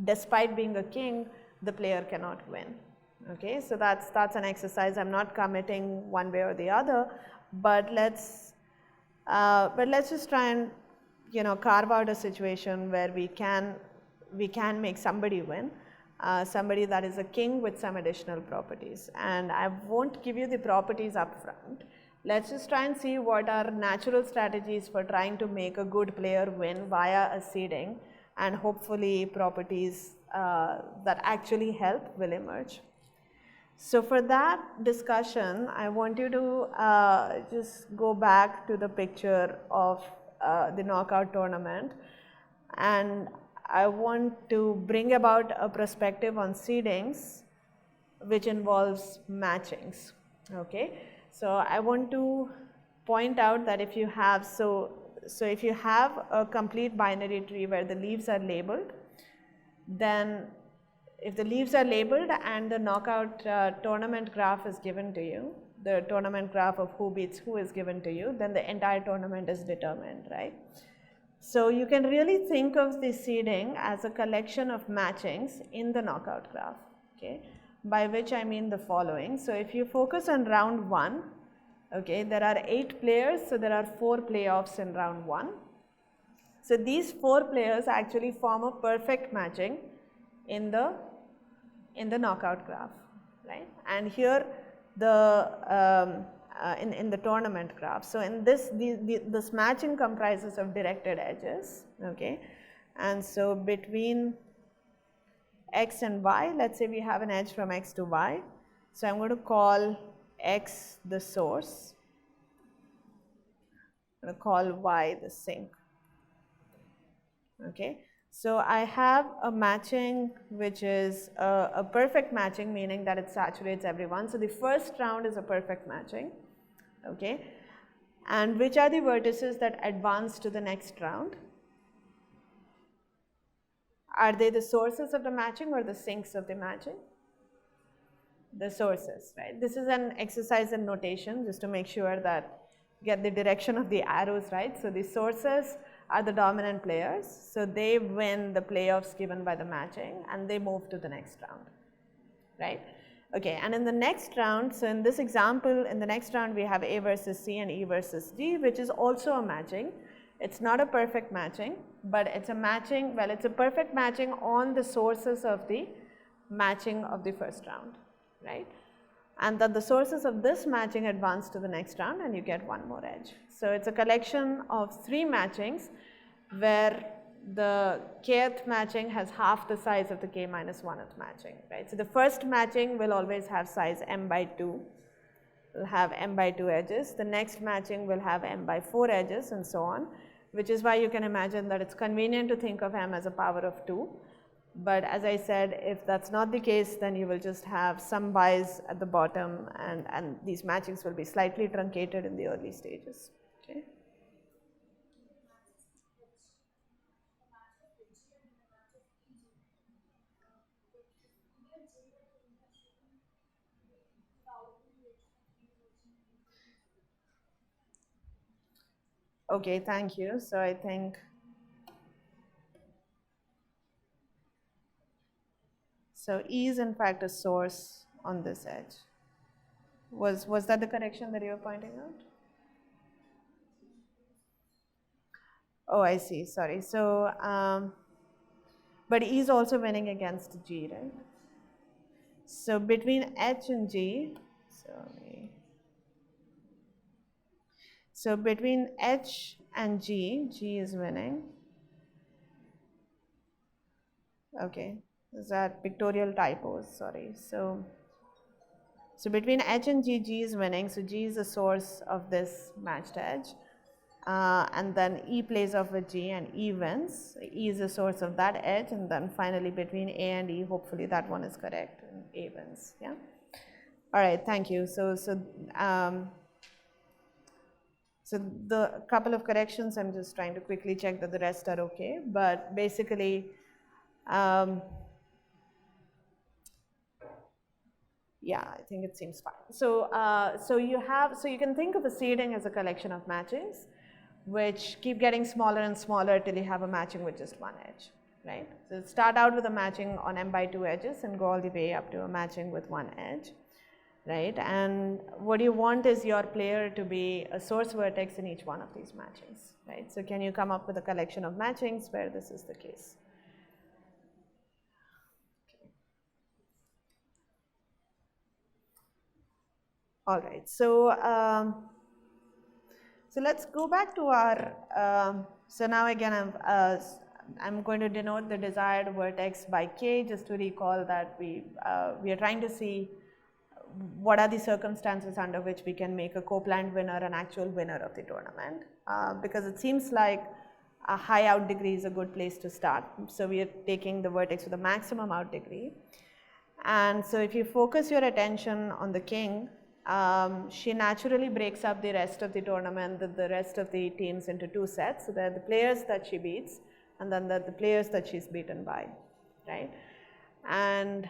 despite being a king, the player cannot win. Okay, so that's an exercise. I'm not committing one way or the other, but let's just try and carve out a situation where we can make somebody win, somebody that is a king with some additional properties. And I won't give you the properties up front. Let's just try and see what are natural strategies for trying to make a good player win via a seeding, and hopefully properties that actually help will emerge. So for that discussion, I want you to just go back to the picture of the knockout tournament, and I want to bring about a perspective on seedings which involves matchings. Okay, so I want to point out that if you have if you have a complete binary tree where the leaves are labeled, then if the leaves are labeled and the knockout tournament graph is given to you, the tournament graph of who beats who is given to you, then the entire tournament is determined, right? So you can really think of the seeding as a collection of matchings in the knockout graph, okay? By which I mean the following. So if you focus on round 1, okay, there are 8 players, so there are 4 playoffs in round 1. So these 4 players actually form a perfect matching in the knockout graph, right? And here in the tournament graph. So in this matching comprises of directed edges, okay? And so between x and y, let's say we have an edge from x to y. So I'm going to call x the source. I'm going to call y the sink, okay? So I have a matching which is a perfect matching, meaning that it saturates everyone. So the first round is a perfect matching, okay? And which are the vertices that advance to the next round? Are they the sources of the matching or the sinks of the matching? The sources, right? This is an exercise in notation just to make sure that you get the direction of the arrows right. So the sources are the dominant players, so they win the playoffs given by the matching and they move to the next round, right? Okay, and in the next round, so in this example, in the next round we have A versus C and E versus D, which is also a matching. It's not a perfect matching, but it's a matching, well, it's a perfect matching on the sources of the matching of the first round, right? And that the sources of this matching advance to the next round and you get one more edge. So it's a collection of 3 matchings where the kth matching has half the size of the k minus 1th matching, right? So the first matching will always have size m by 2, will have m by 2 edges. The next matching will have m by 4 edges and so on, which is why you can imagine that it's convenient to think of m as a power of 2. But as I said, if that's not the case, then you will just have some bias at the bottom and these matchings will be slightly truncated in the early stages. Okay. Okay, thank you. So I think, so E is in fact a source on this edge. Was that the correction that you were pointing out? Oh, I see, sorry. So, but E is also winning against G, right? So between H and G, so between H and G, G is winning. Okay, is that pictorial typos? Sorry. So between H and G, G is winning. So G is the source of this matched edge. And then E plays off with G and E wins. E is the source of that edge. And then finally between A and E, hopefully that one is correct. And A wins. Yeah. All right. Thank you. So the couple of corrections, I'm just trying to quickly check that the rest are okay. But basically, yeah, I think it seems fine. So you can think of a seeding as a collection of matchings, which keep getting smaller and smaller till you have a matching with just one edge, right? So start out with a matching on m by 2 edges and go all the way up to a matching with one edge, right? And what you want is your player to be a source vertex in each one of these matchings, right? So can you come up with a collection of matchings where this is the case? All right, so let's go back to our, so now again I'm going to denote the desired vertex by k, just to recall that we are trying to see what are the circumstances under which we can make a co-planned winner an actual winner of the tournament, because it seems like a high out degree is a good place to start. So we are taking the vertex with a maximum out degree. And so if you focus your attention on the king, she naturally breaks up the rest of the tournament, the rest of the teams into 2 sets. So there are the players that she beats and then the players that she's beaten by, right? And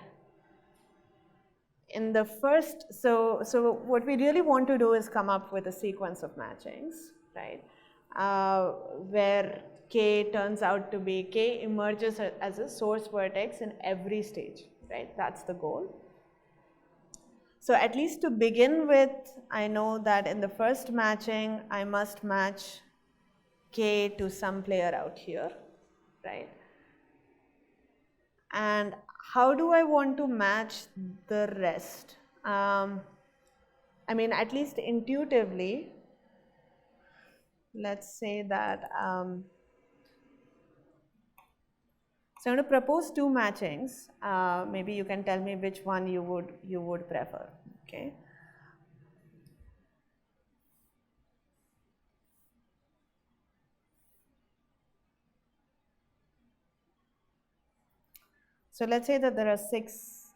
in the first, so what we really want to do is come up with a sequence of matchings, right? Where K turns out to be, K emerges as a source vertex in every stage, right? That's the goal. So at least to begin with, I know that in the first matching, I must match K to some player out here, right? And how do I want to match the rest? I mean, at least intuitively, let's say that, so I'm going to propose 2 matchings. Maybe you can tell me which one you would prefer, okay? So let's say that there are 6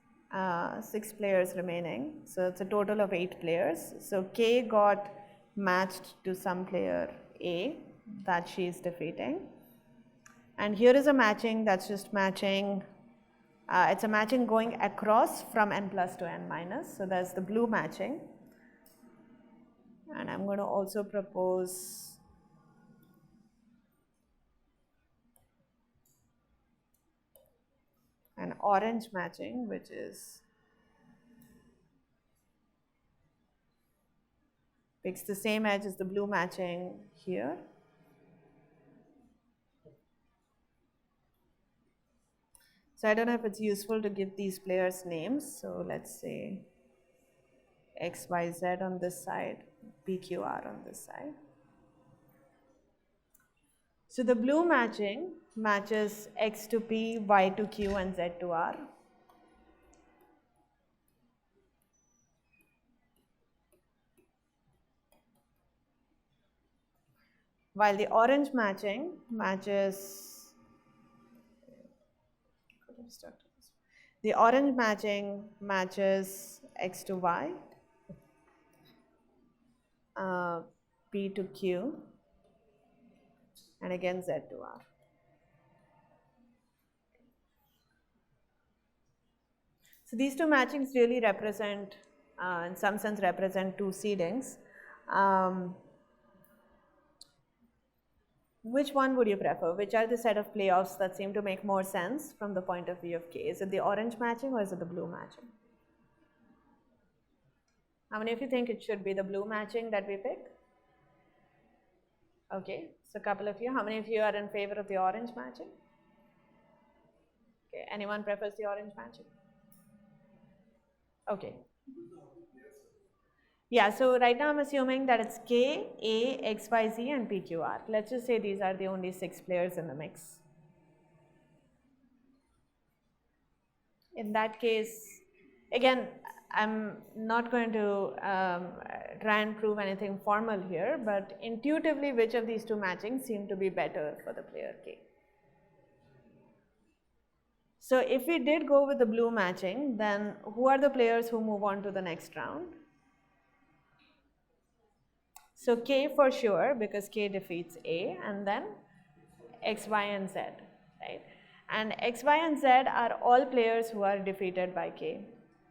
players remaining. So it's a total of 8 players. So K got matched to some player A that she is defeating. And here is a matching that's just matching. It's a matching going across from n plus to n minus. So that's the blue matching. And I'm going to also propose an orange matching, which is picks the same edge as the blue matching here. So I don't know if it's useful to give these players names. So let's say XYZ on this side, PQR on this side. So the blue matching matches X to P, Y to Q, and Z to R. While the orange matching matches, the orange matching matches X to Y, P to Q, and again Z to R. So these two matchings really represent, in some sense, represent two seedings. Which one would you prefer? Which are the set of playoffs that seem to make more sense from the point of view of K? Is it the orange matching or is it the blue matching? How many of you think it should be the blue matching that we pick? Okay, so a couple of you. How many of you are in favor of the orange matching? Okay, anyone prefers the orange matching? Okay. Yeah, so right now I'm assuming that it's K, A, X, Y, Z, and PQR. Let's just say these are the only 6 players in the mix. In that case, again, I'm not going to try and prove anything formal here, but intuitively, which of these two matchings seem to be better for the player K? So if we did go with the blue matching, then who are the players who move on to the next round? So K for sure, because K defeats A, and then X, Y, and Z, right? And X, Y, and Z are all players who are defeated by K,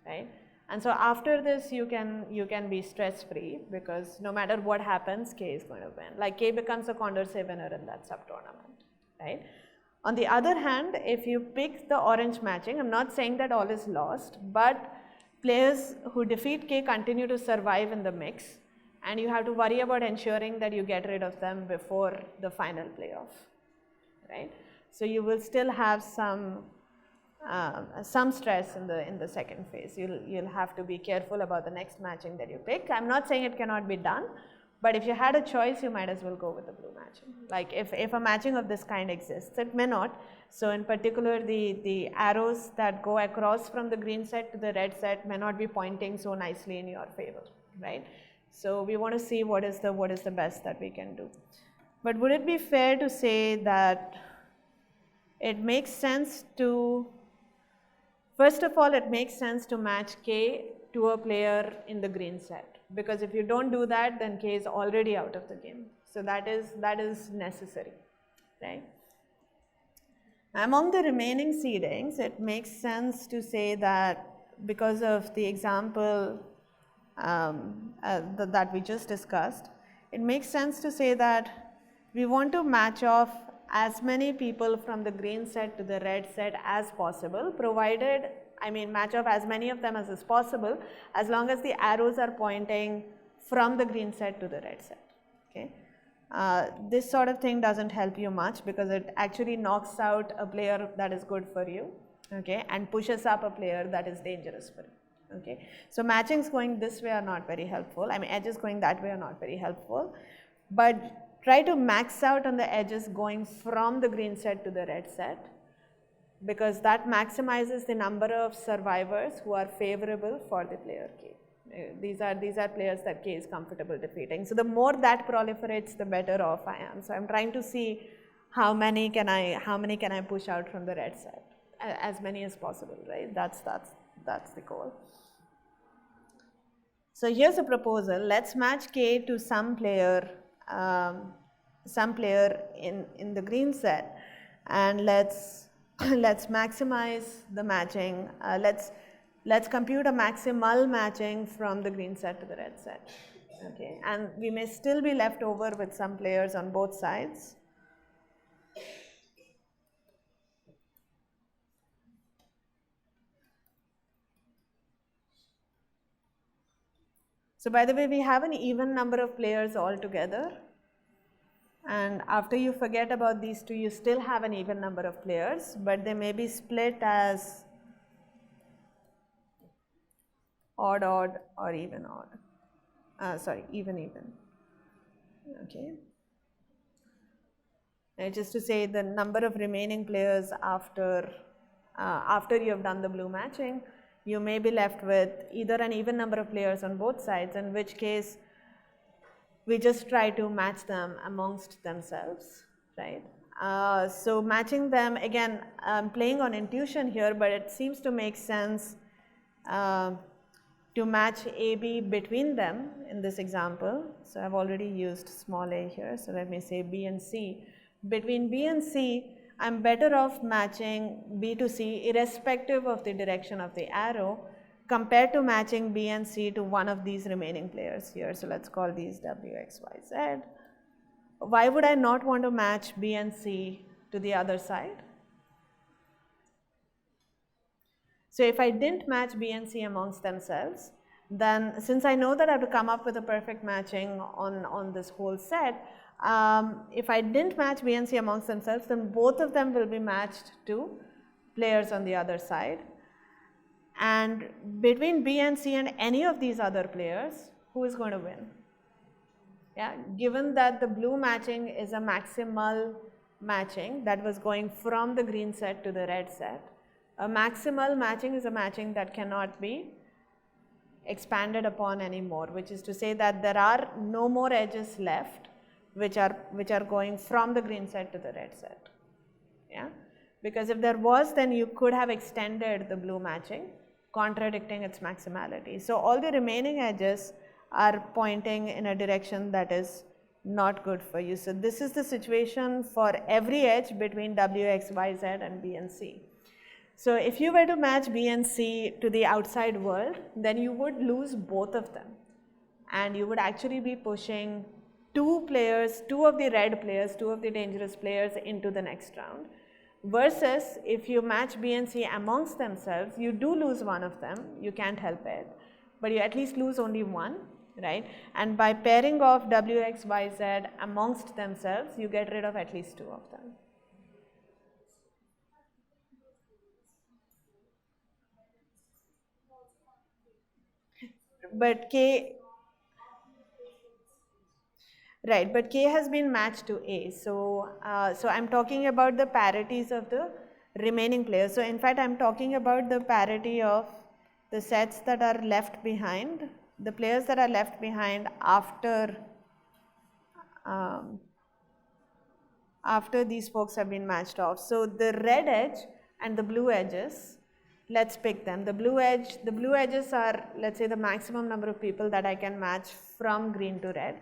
right? And so after this, you can be stress-free because no matter what happens, K is going to win. Like K becomes a Condorcet winner in that sub-tournament, right? On the other hand, if you pick the orange matching, I'm not saying that all is lost, but players who defeat K continue to survive in the mix, and you have to worry about ensuring that you get rid of them before the final playoff, right? So you will still have some stress in the second phase. You'll have to be careful about the next matching that you pick. I'm not saying it cannot be done, but if you had a choice, you might as well go with the blue matching. Like if a matching of this kind exists, it may not. So in particular, the arrows that go across from the green set to the red set may not be pointing so nicely in your favor, right? So we want to see what is the best that we can do. But would it be fair to say that it makes sense to, first of all, it makes sense to match K to a player in the green set, because if you don't do that, then K is already out of the game. So that is necessary, right? Among the remaining seedings, it makes sense to say that because of the example that we just discussed, it makes sense to say that we want to match off as many people from the green set to the red set as possible, provided, match off as many of them as is possible, as long as the arrows are pointing from the green set to the red set, okay? This sort of thing doesn't help you much because it actually knocks out a player that is good for you, okay, and pushes up a player that is dangerous for you, okay. So matchings going this way are not very helpful. Edges going that way are not very helpful, but try to max out on the edges going from the green set to the red set, because that maximizes the number of survivors who are favorable for the player K. These are players that K is comfortable defeating. So the more that proliferates, the better off I am. So I'm trying to see how many can I push out from the red set, as many as possible, right? That's the goal. So here's a proposal. Let's match K to some player in the green set, and let's maximize the matching. Let's compute a maximal matching from the green set to the red set. Okay, and we may still be left over with some players on both sides. So by the way, we have an even number of players altogether. And after you forget about these two, you still have an even number of players, but they may be split as odd, odd, or even odd. Sorry, even, even. Okay. Just to say the number of remaining players after you have done the blue matching, you may be left with either an even number of players on both sides, in which case we just try to match them amongst themselves, right? So matching them, again, I'm playing on intuition here, but it seems to make sense to match AB between them in this example. So I've already used small a here, so let me say B and C. Between B and C, I'm better off matching B to C irrespective of the direction of the arrow, compared to matching B and C to one of these remaining players here. So let's call these W, X, Y, Z. Why would I not want to match B and C to the other side? So if I didn't match B and C amongst themselves, then since I know that I have to come up with a perfect matching on this whole set, if I didn't match B and C amongst themselves, then both of them will be matched to players on the other side. And between B and C and any of these other players, who is going to win? Yeah, given that the blue matching is a maximal matching that was going from the green set to the red set, a maximal matching is a matching that cannot be expanded upon anymore, which is to say that there are no more edges left which are going from the green set to the red set. Yeah, because if there was, then you could have extended the blue matching, contradicting its maximality. So all the remaining edges are pointing in a direction that is not good for you. So this is the situation for every edge between W, X, Y, Z and B and C. So if you were to match B and C to the outside world, then you would lose both of them, and you would actually be pushing two of the red players, two of the dangerous players into the next round. Versus if you match B and C amongst themselves, you do lose one of them, you can't help it, but you at least lose only one, right? And by pairing off W, X, Y, Z amongst themselves, you get rid of at least two of them. But K, right, but K has been matched to A. So, so I'm talking about the parities of the remaining players. So in fact, I'm talking about the parity of the sets that are left behind, the players that are left behind after these folks have been matched off. So the red edge and the blue edges, let's pick them. The blue edges are, let's say, the maximum number of people that I can match from green to red.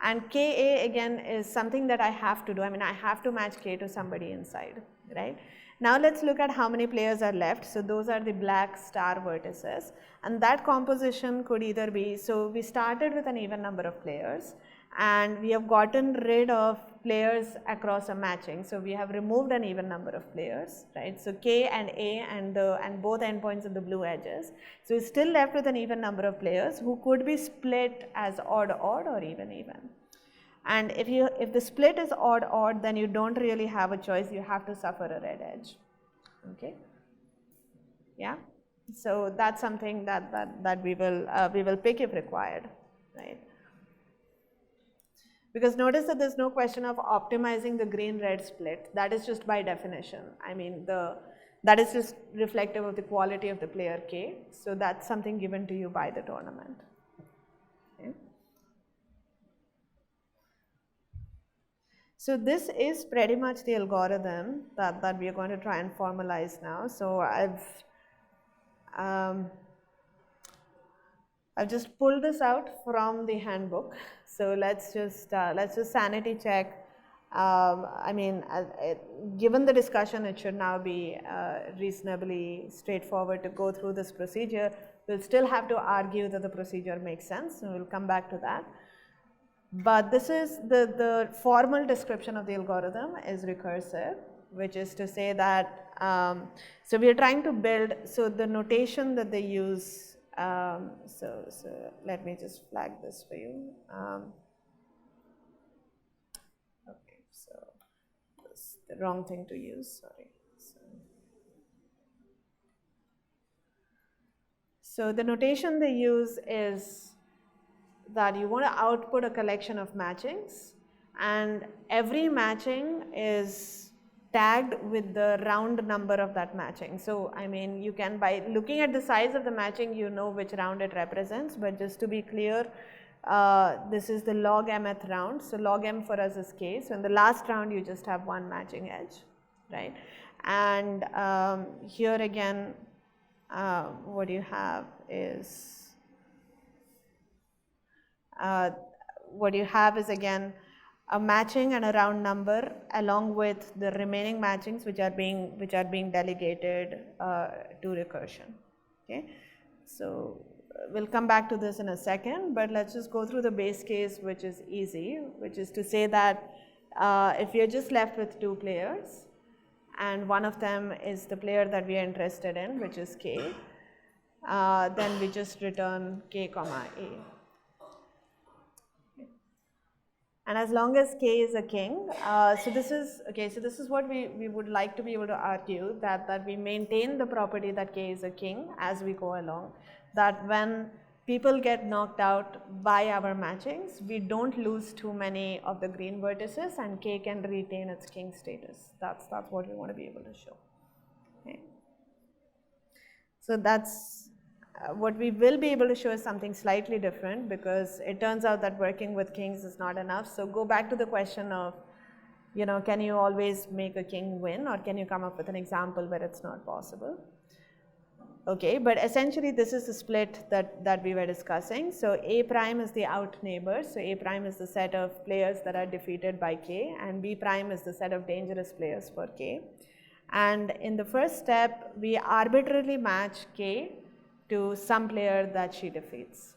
And Ka again is something that I have to do. I mean, I have to match K to somebody inside, right? Now let's look at how many players are left. So those are the black star vertices, and that composition could either be, so we started with an even number of players, and we have gotten rid of players across a matching. So we have removed an even number of players, right? So K and A and both endpoints of the blue edges. So we're still left with an even number of players who could be split as odd odd or even even. And if the split is odd odd, then you don't really have a choice, you have to suffer a red edge. Okay? Yeah? So that's something that we will pick if required, right? Because notice that there's no question of optimizing the green-red split. That is just by definition. I mean, that is just reflective of the quality of the player K. So that's something given to you by the tournament. Okay. So this is pretty much the algorithm that we are going to try and formalize now. So I've just pulled this out from the handbook. So let's just sanity check. I mean, given the discussion, it should now be reasonably straightforward to go through this procedure. We'll still have to argue that the procedure makes sense, and we'll come back to that. But this is the formal description of the algorithm is recursive, which is to say that, so we are trying to build, so the notation that they use So let me just flag this for you. Okay, so that's the wrong thing to use, sorry. So the notation they use is that you want to output a collection of matchings, and every matching is tagged with the round number of that matching. So I mean, you can, by looking at the size of the matching, you know which round it represents, but just to be clear, this is the log mth round. So log m for us is k. So in the last round you just have one matching edge, right? And here again, what you have is again a matching and a round number along with the remaining matchings which are being delegated to recursion. Okay, so we'll come back to this in a second, but let's just go through the base case, which is easy, which is to say that if you're just left with two players and one of them is the player that we are interested in, which is k, then we just return k comma a. And as long as k is a king, so this is what we would like to be able to argue, that we maintain the property that k is a king as we go along, that when people get knocked out by our matchings, we don't lose too many of the green vertices and k can retain its king status. That's what we want to be able to show. Okay. So that's what we will be able to show is something slightly different, because it turns out that working with kings is not enough. So go back to the question of, can you always make a king win, or can you come up with an example where it's not possible? Okay, but essentially this is the split that we were discussing. So A prime is the out neighbor. So A prime is the set of players that are defeated by K, and B prime is the set of dangerous players for K. And in the first step, we arbitrarily match K to some player that she defeats.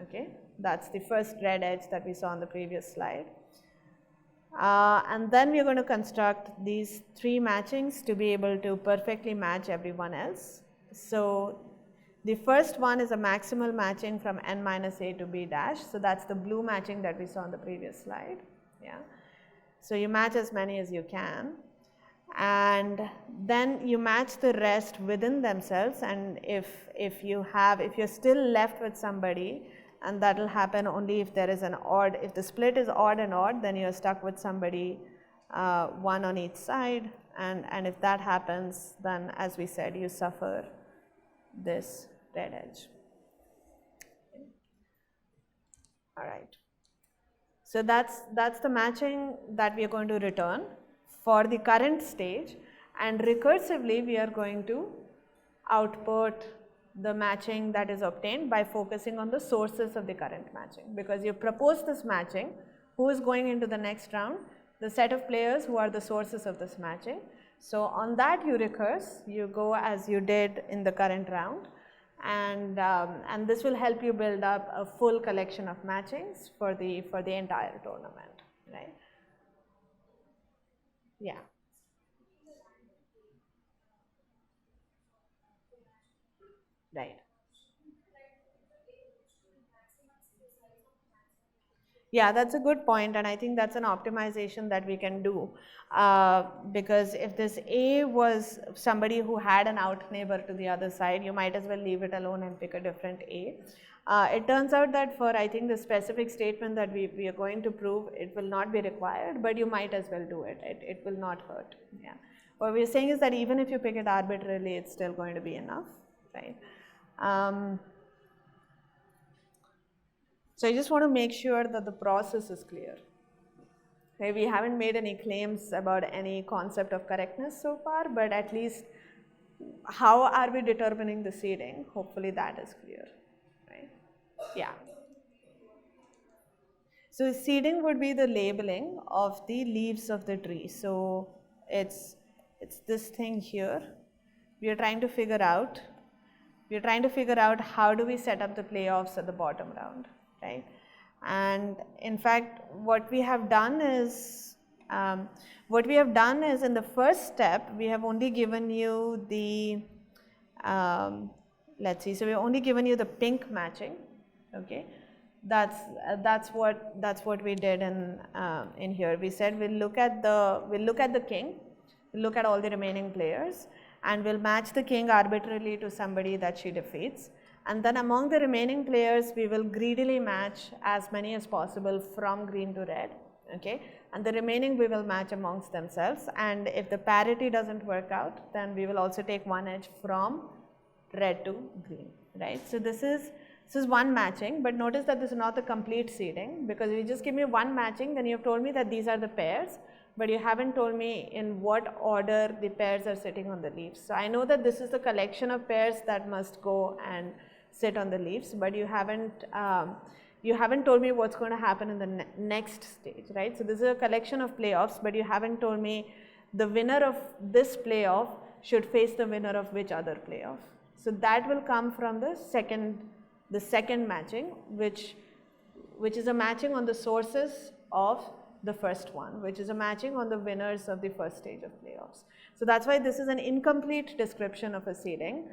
Okay, that's the first red edge that we saw on the previous slide. And then we're going to construct these three matchings to be able to perfectly match everyone else. So the first one is a maximal matching from n minus a to b dash. So that's the blue matching that we saw on the previous slide. Yeah. So you match as many as you can, and then you match the rest within themselves. And if you're still left with somebody, and that will happen only if there is an odd, if the split is odd and odd, then you're stuck with somebody one on each side, and if that happens, then as we said, you suffer this red edge. All right. So that's the matching that we are going to return for the current stage, and recursively we are going to output the matching that is obtained by focusing on the sources of the current matching, because you propose this matching, who is going into the next round, the set of players who are the sources of this matching. So on that you recurse, you go as you did in the current round, and this will help you build up a full collection of matchings for the entire tournament, right? Yeah. Right. Yeah, that's a good point, and I think that's an optimization that we can do, because if this A was somebody who had an out neighbor to the other side, you might as well leave it alone and pick a different A. It turns out that for, I think, the specific statement that we are going to prove, it will not be required, but you might as well do it. It will not hurt. Yeah. What we're saying is that even if you pick it arbitrarily, it's still going to be enough, right? So I just want to make sure that the process is clear. Okay, we haven't made any claims about any concept of correctness so far, but at least how are we determining the seeding? Hopefully that is clear, right? Yeah. So seeding would be the labeling of the leaves of the tree. So it's this thing here. We are trying to figure out how do we set up the playoffs at the bottom round, right? And in fact, what we have done is in the first step, we have only given you the let's see. So we've only given you the pink matching. Okay, that's what we did in here. We said we'll look at the king, we'll look at all the remaining players, and we'll match the king arbitrarily to somebody that she defeats. And then among the remaining players, we will greedily match as many as possible from green to red. Okay, and the remaining we will match amongst themselves. And if the parity doesn't work out, then we will also take one edge from red to green, right? So this is one matching, but notice that this is not the complete seeding, because if you just give me one matching, then you have told me that these are the pairs, but you haven't told me in what order the pairs are sitting on the leaves. So I know that this is the collection of pairs that must go and sit on the leaves, but you haven't told me what's going to happen in the next stage, right? So this is a collection of playoffs, but you haven't told me the winner of this playoff should face the winner of which other playoff. So that will come from the second matching, which is a matching on the sources of the first one, which is a matching on the winners of the first stage of playoffs. So that's why this is an incomplete description of a seeding.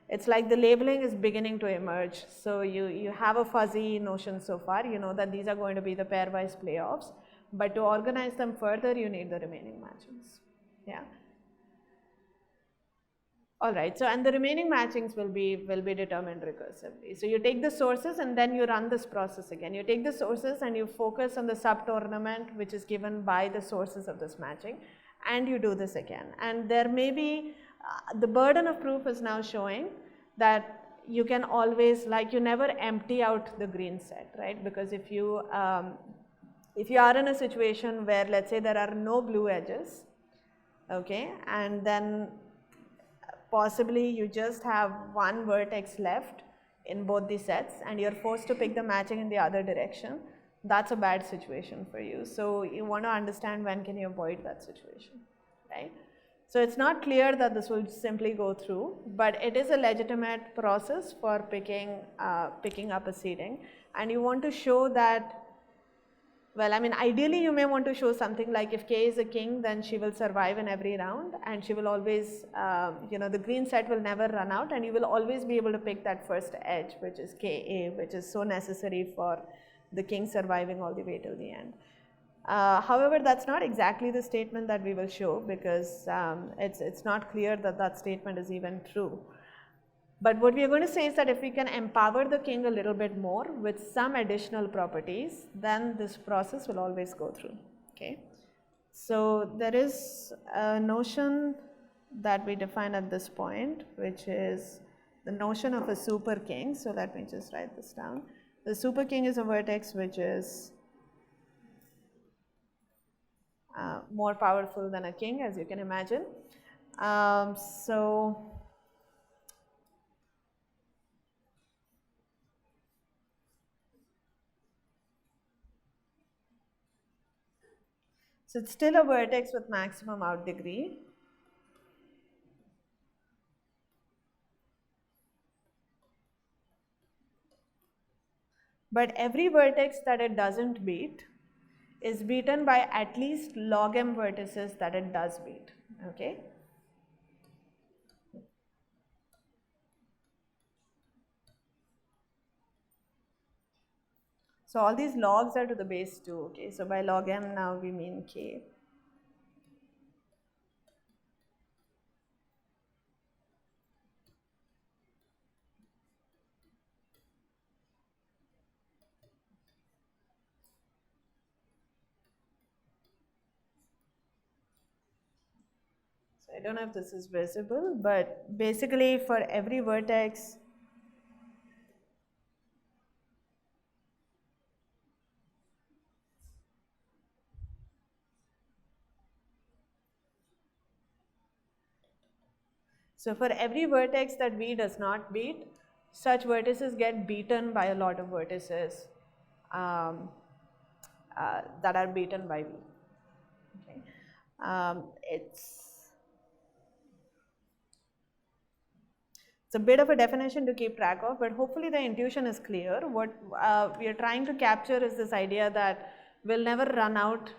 It's like the labeling is beginning to emerge. So you have a fuzzy notion so far. You know that these are going to be the pairwise playoffs, but to organize them further, you need the remaining matchings. Yeah. All right, so and the remaining matchings will be determined recursively. So you take the sources and then you run this process again. You take the sources and you focus on the sub-tournament which is given by the sources of this matching, and you do this again. And there may be, the burden of proof is now showing that you can always, like, you never empty out the green set, right? Because if you are in a situation where, let's say, there are no blue edges, okay, and then possibly you just have one vertex left in both the sets and you're forced to pick the matching in the other direction, that's a bad situation for you. So you want to understand when can you avoid that situation, right? So it's not clear that this will simply go through, but it is a legitimate process for picking up a seeding, and you want to show that, well, I mean, ideally you may want to show something like if K is a king, then she will survive in every round, and she will always, the green set will never run out, and you will always be able to pick that first edge, which is Ka, which is so necessary for the king surviving all the way till the end. However, that's not exactly the statement that we will show, because it's not clear that that statement is even true. But what we are going to say is that if we can empower the king a little bit more with some additional properties, then this process will always go through, okay? So there is a notion that we define at this point, which is the notion of a super king. So let me just write this down. The super king is a vertex which is more powerful than a king, as you can imagine. So it's still a vertex with maximum out degree. But every vertex that it doesn't beat is beaten by at least log m vertices that it does beat, okay? So all these logs are to the base 2, okay? So by log m now we mean K. So I don't know if this is visible, but basically for every vertex, so for every vertex that V does not beat, such vertices get beaten by a lot of vertices that are beaten by V. Okay. It's a bit of a definition to keep track of, but hopefully the intuition is clear. What we are trying to capture is this idea that we'll never run out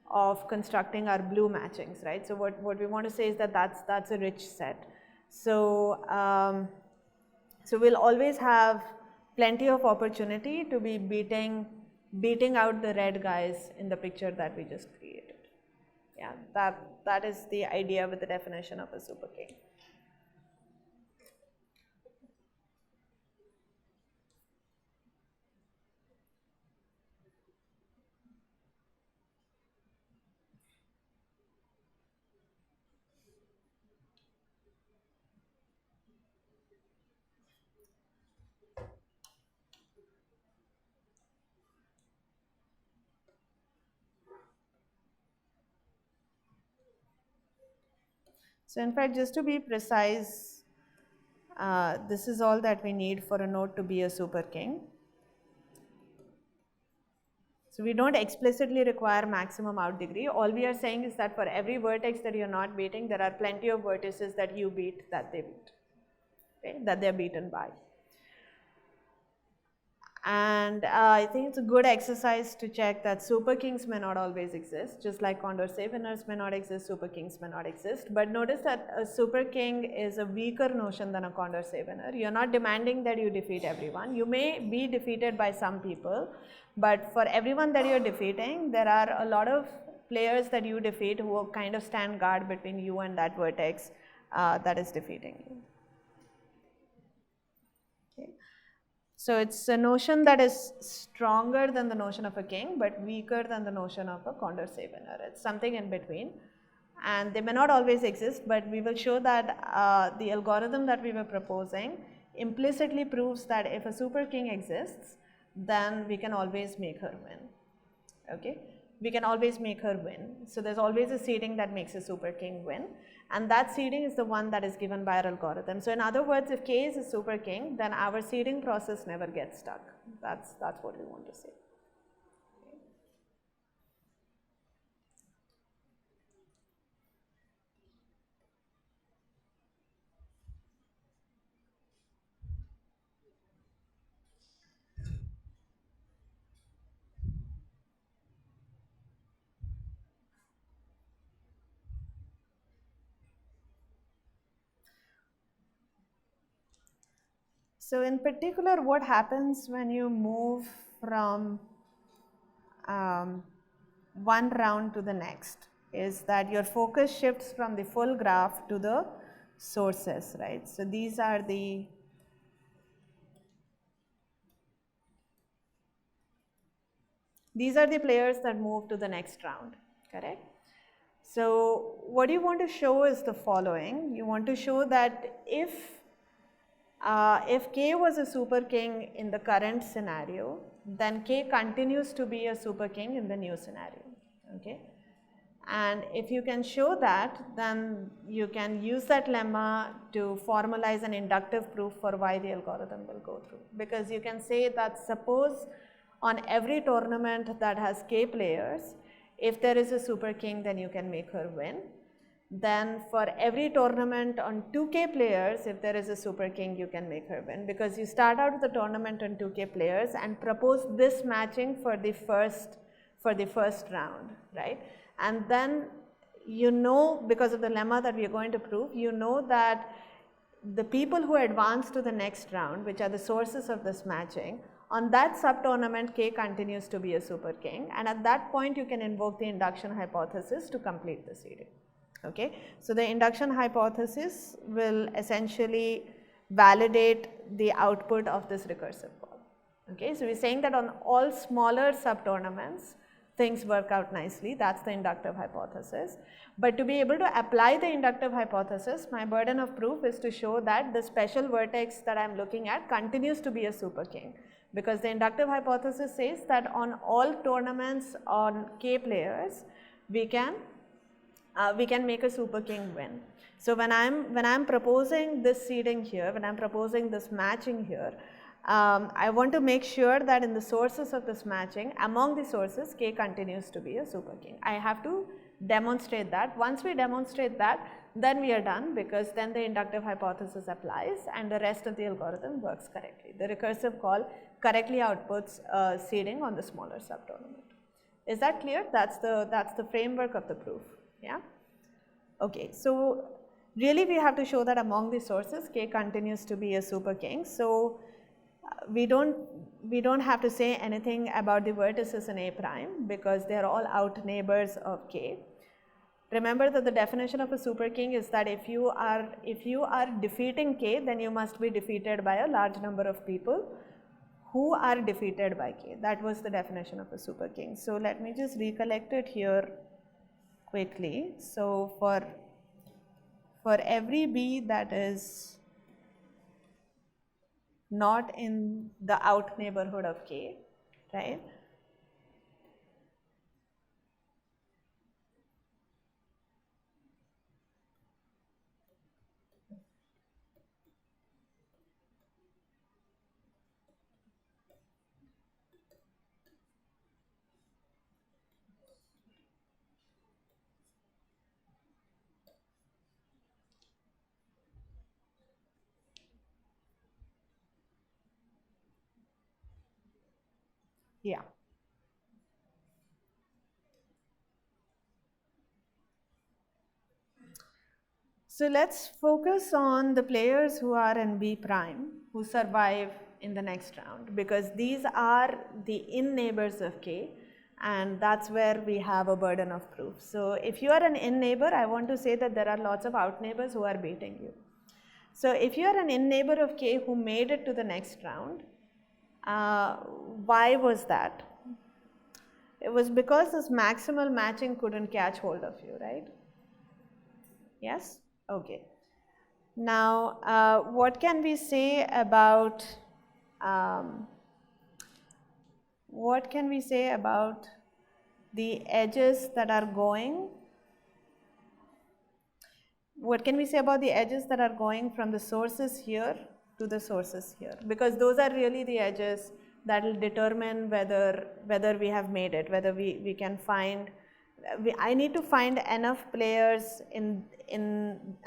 of constructing our blue matchings, right? So what we want to say is that that's a rich set. So, so we'll always have plenty of opportunity to be beating out the red guys in the picture that we just created. Yeah, that is the idea with the definition of a super king. So in fact, just to be precise, this is all that we need for a node to be a super king. So we don't explicitly require maximum out degree. All we are saying is that for every vertex that you're not beating, there are plenty of vertices that you beat that they beat, okay, that they're beaten by. And I think it's a good exercise to check that super kings may not always exist, just like Condorcet winners may not exist, super kings may not exist. But notice that a super king is a weaker notion than a Condorcet winner. You're not demanding that you defeat everyone. You may be defeated by some people, but for everyone that you're defeating, there are a lot of players that you defeat who kind of stand guard between you and that vertex that is defeating you. Okay. So it's a notion that is stronger than the notion of a king, but weaker than the notion of a Condorcet winner. It's something in between. And they may not always exist, but we will show that the algorithm that we were proposing implicitly proves that if a super king exists, then we can always make her win. Okay? We can always make her win. So there's always a seeding that makes a super king win. And that seeding is the one that is given by our algorithm. So in other words, if K is a super king, then our seeding process never gets stuck. That's what we want to say. So in particular, what happens when you move from one round to the next is that your focus shifts from the full graph to the sources, right? So these are the players that move to the next round, correct? So what you want to show is the following. You want to show that if K was a super king in the current scenario, then K continues to be a super king in the new scenario, okay? And if you can show that, then you can use that lemma to formalize an inductive proof for why the algorithm will go through. Because you can say that suppose on every tournament that has K players, if there is a super king, then you can make her win. Then for every tournament on 2K players, if there is a super king, you can make her win. Because you start out with the tournament on 2K players and propose this matching for the first round, right? And then you know, because of the lemma that we are going to prove, you know that the people who advance to the next round, which are the sources of this matching, on that sub-tournament, K continues to be a super king. And at that point, you can invoke the induction hypothesis to complete the seeding. Okay, so the induction hypothesis will essentially validate the output of this recursive call. Okay, so we're saying that on all smaller sub-tournaments, things work out nicely. That's the inductive hypothesis. But to be able to apply the inductive hypothesis, my burden of proof is to show that the special vertex that I'm looking at continues to be a super king. Because the inductive hypothesis says that on all tournaments on K players, we can make a super king win. So when I'm proposing this seeding here, when I'm proposing this matching here, I want to make sure that in the sources of this matching, among the sources, K continues to be a super king. I have to demonstrate that. Once we demonstrate that, then we are done, because then the inductive hypothesis applies and the rest of the algorithm works correctly. The recursive call correctly outputs seeding on the smaller subtournament. Is that clear? That's the framework of the proof. Yeah. Okay. So really we have to show that among the sources K continues to be a super king. So we don't have to say anything about the vertices in A prime because they are all out neighbors of K. Remember that the definition of a super king is that if you are defeating K, then you must be defeated by a large number of people who are defeated by K. That was the definition of a super king. So let me just recollect it here quickly. So for every B that is not in the out neighborhood of K, right? Yeah. So let's focus on the players who are in B prime who survive in the next round because these are the in neighbors of K and that's where we have a burden of proof. So if you are an in neighbor, I want to say that there are lots of out neighbors who are beating you. So if you are an in neighbor of K who made it to the next round, why was that? It was because this maximal matching couldn't catch hold of you, right? Yes? Okay. Now, what can we say about the edges that are going? What can we say about the edges that are going from the sources here to the sources here? Because those are really the edges that will determine whether we have made it, whether we can find. I need to find enough players in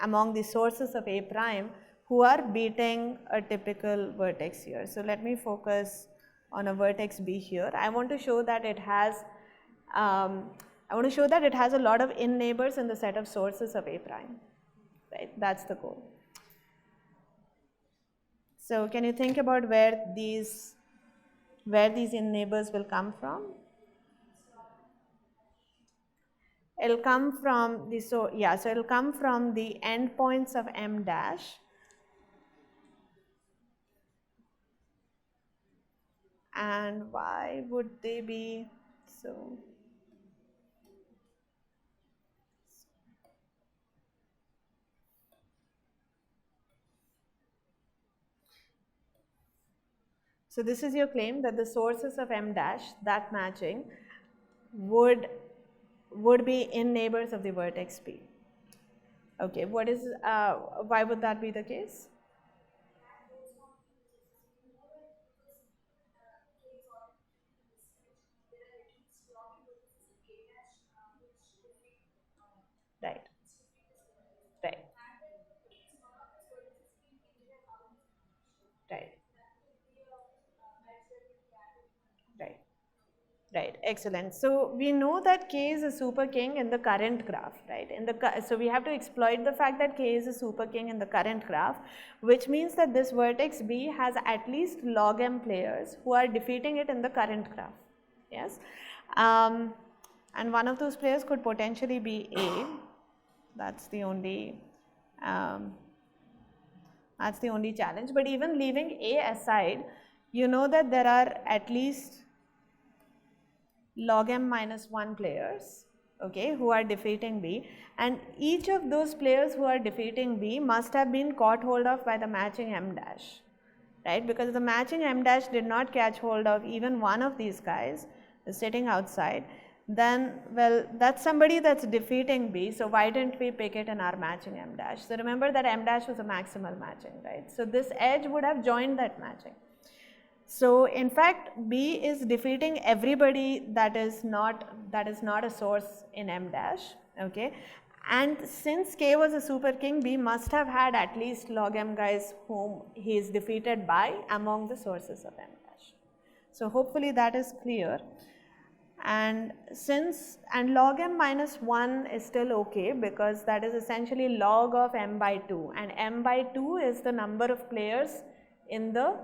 among the sources of A prime who are beating a typical vertex here. So let me focus on a vertex B here. I want to show that it has a lot of in neighbors in the set of sources of A prime. Right, that's the goal. So can you think about where these in neighbors will come from? It'll come from the so it'll come from the endpoints of M dash and why would they be so? So this is your claim that the sources of M dash, that matching, would be in neighbors of the vertex P. Okay, why would that be the case? Right, right, right, right. Right, excellent. So we know that K is a super king in the current graph, right? So we have to exploit the fact that K is a super king in the current graph, which means that this vertex B has at least log M players who are defeating it in the current graph. Yes, and one of those players could potentially be A. That's the only challenge. But even leaving A aside, you know that there are at least log m minus 1 players, okay, who are defeating B, and each of those players who are defeating B must have been caught hold of by the matching M dash, right? Because if the matching M dash did not catch hold of even one of these guys sitting outside, then, well, that's somebody that's defeating B, so why didn't we pick it in our matching M dash? So remember that M dash was a maximal matching, right? So this edge would have joined that matching. So in fact, B is defeating everybody that is not a source in M dash, okay? And since K was a super king, B must have had at least log M guys whom he is defeated by among the sources of M dash. So hopefully that is clear. And log m minus 1 is still okay because that is essentially log of m by 2, and m by 2 is the number of players in the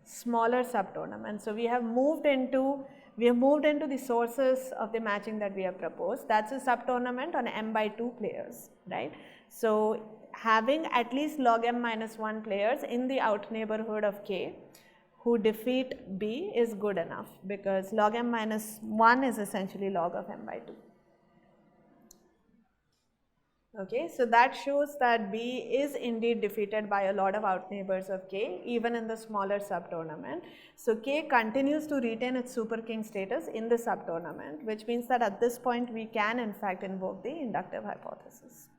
smaller subtournament. So we have moved into the sources of the matching that we have proposed. That's a subtournament on m by 2 players, right? So having at least log m minus 1 players in the out neighborhood of K who defeat B is good enough, because log m minus 1 is essentially log of m by 2. Okay, so that shows that B is indeed defeated by a lot of out neighbors of K, even in the smaller subtournament. So K continues to retain its super king status in the subtournament, which means that at this point we can in fact invoke the inductive hypothesis.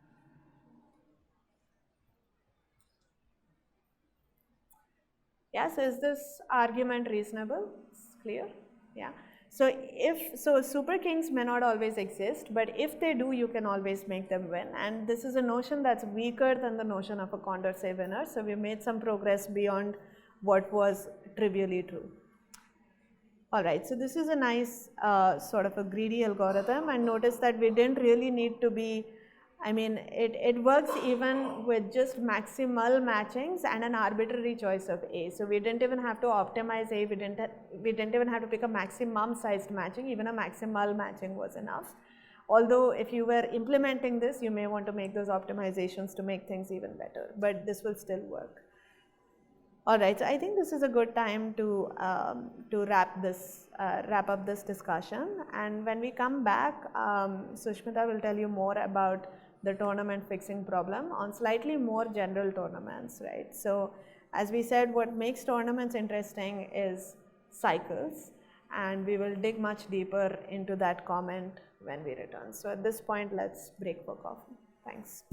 Yeah, so is this argument reasonable? It's clear? Yeah. So super kings may not always exist, but if they do, you can always make them win. And this is a notion that's weaker than the notion of a Condorcet winner. So we made some progress beyond what was trivially true. All right, so this is a nice sort of a greedy algorithm, and notice that we didn't really need to be, I mean, it works even with just maximal matchings and an arbitrary choice of A. So we didn't even have to optimize A, we didn't even have to pick a maximum sized matching, even a maximal matching was enough. Although if you were implementing this, you may want to make those optimizations to make things even better, but this will still work. All right, so I think this is a good time to wrap up this discussion. And when we come back, Sushmita will tell you more about the tournament fixing problem on slightly more general tournaments, right? So as we said, what makes tournaments interesting is cycles, and we will dig much deeper into that comment when we return. So at this point, let's break for coffee. Thanks.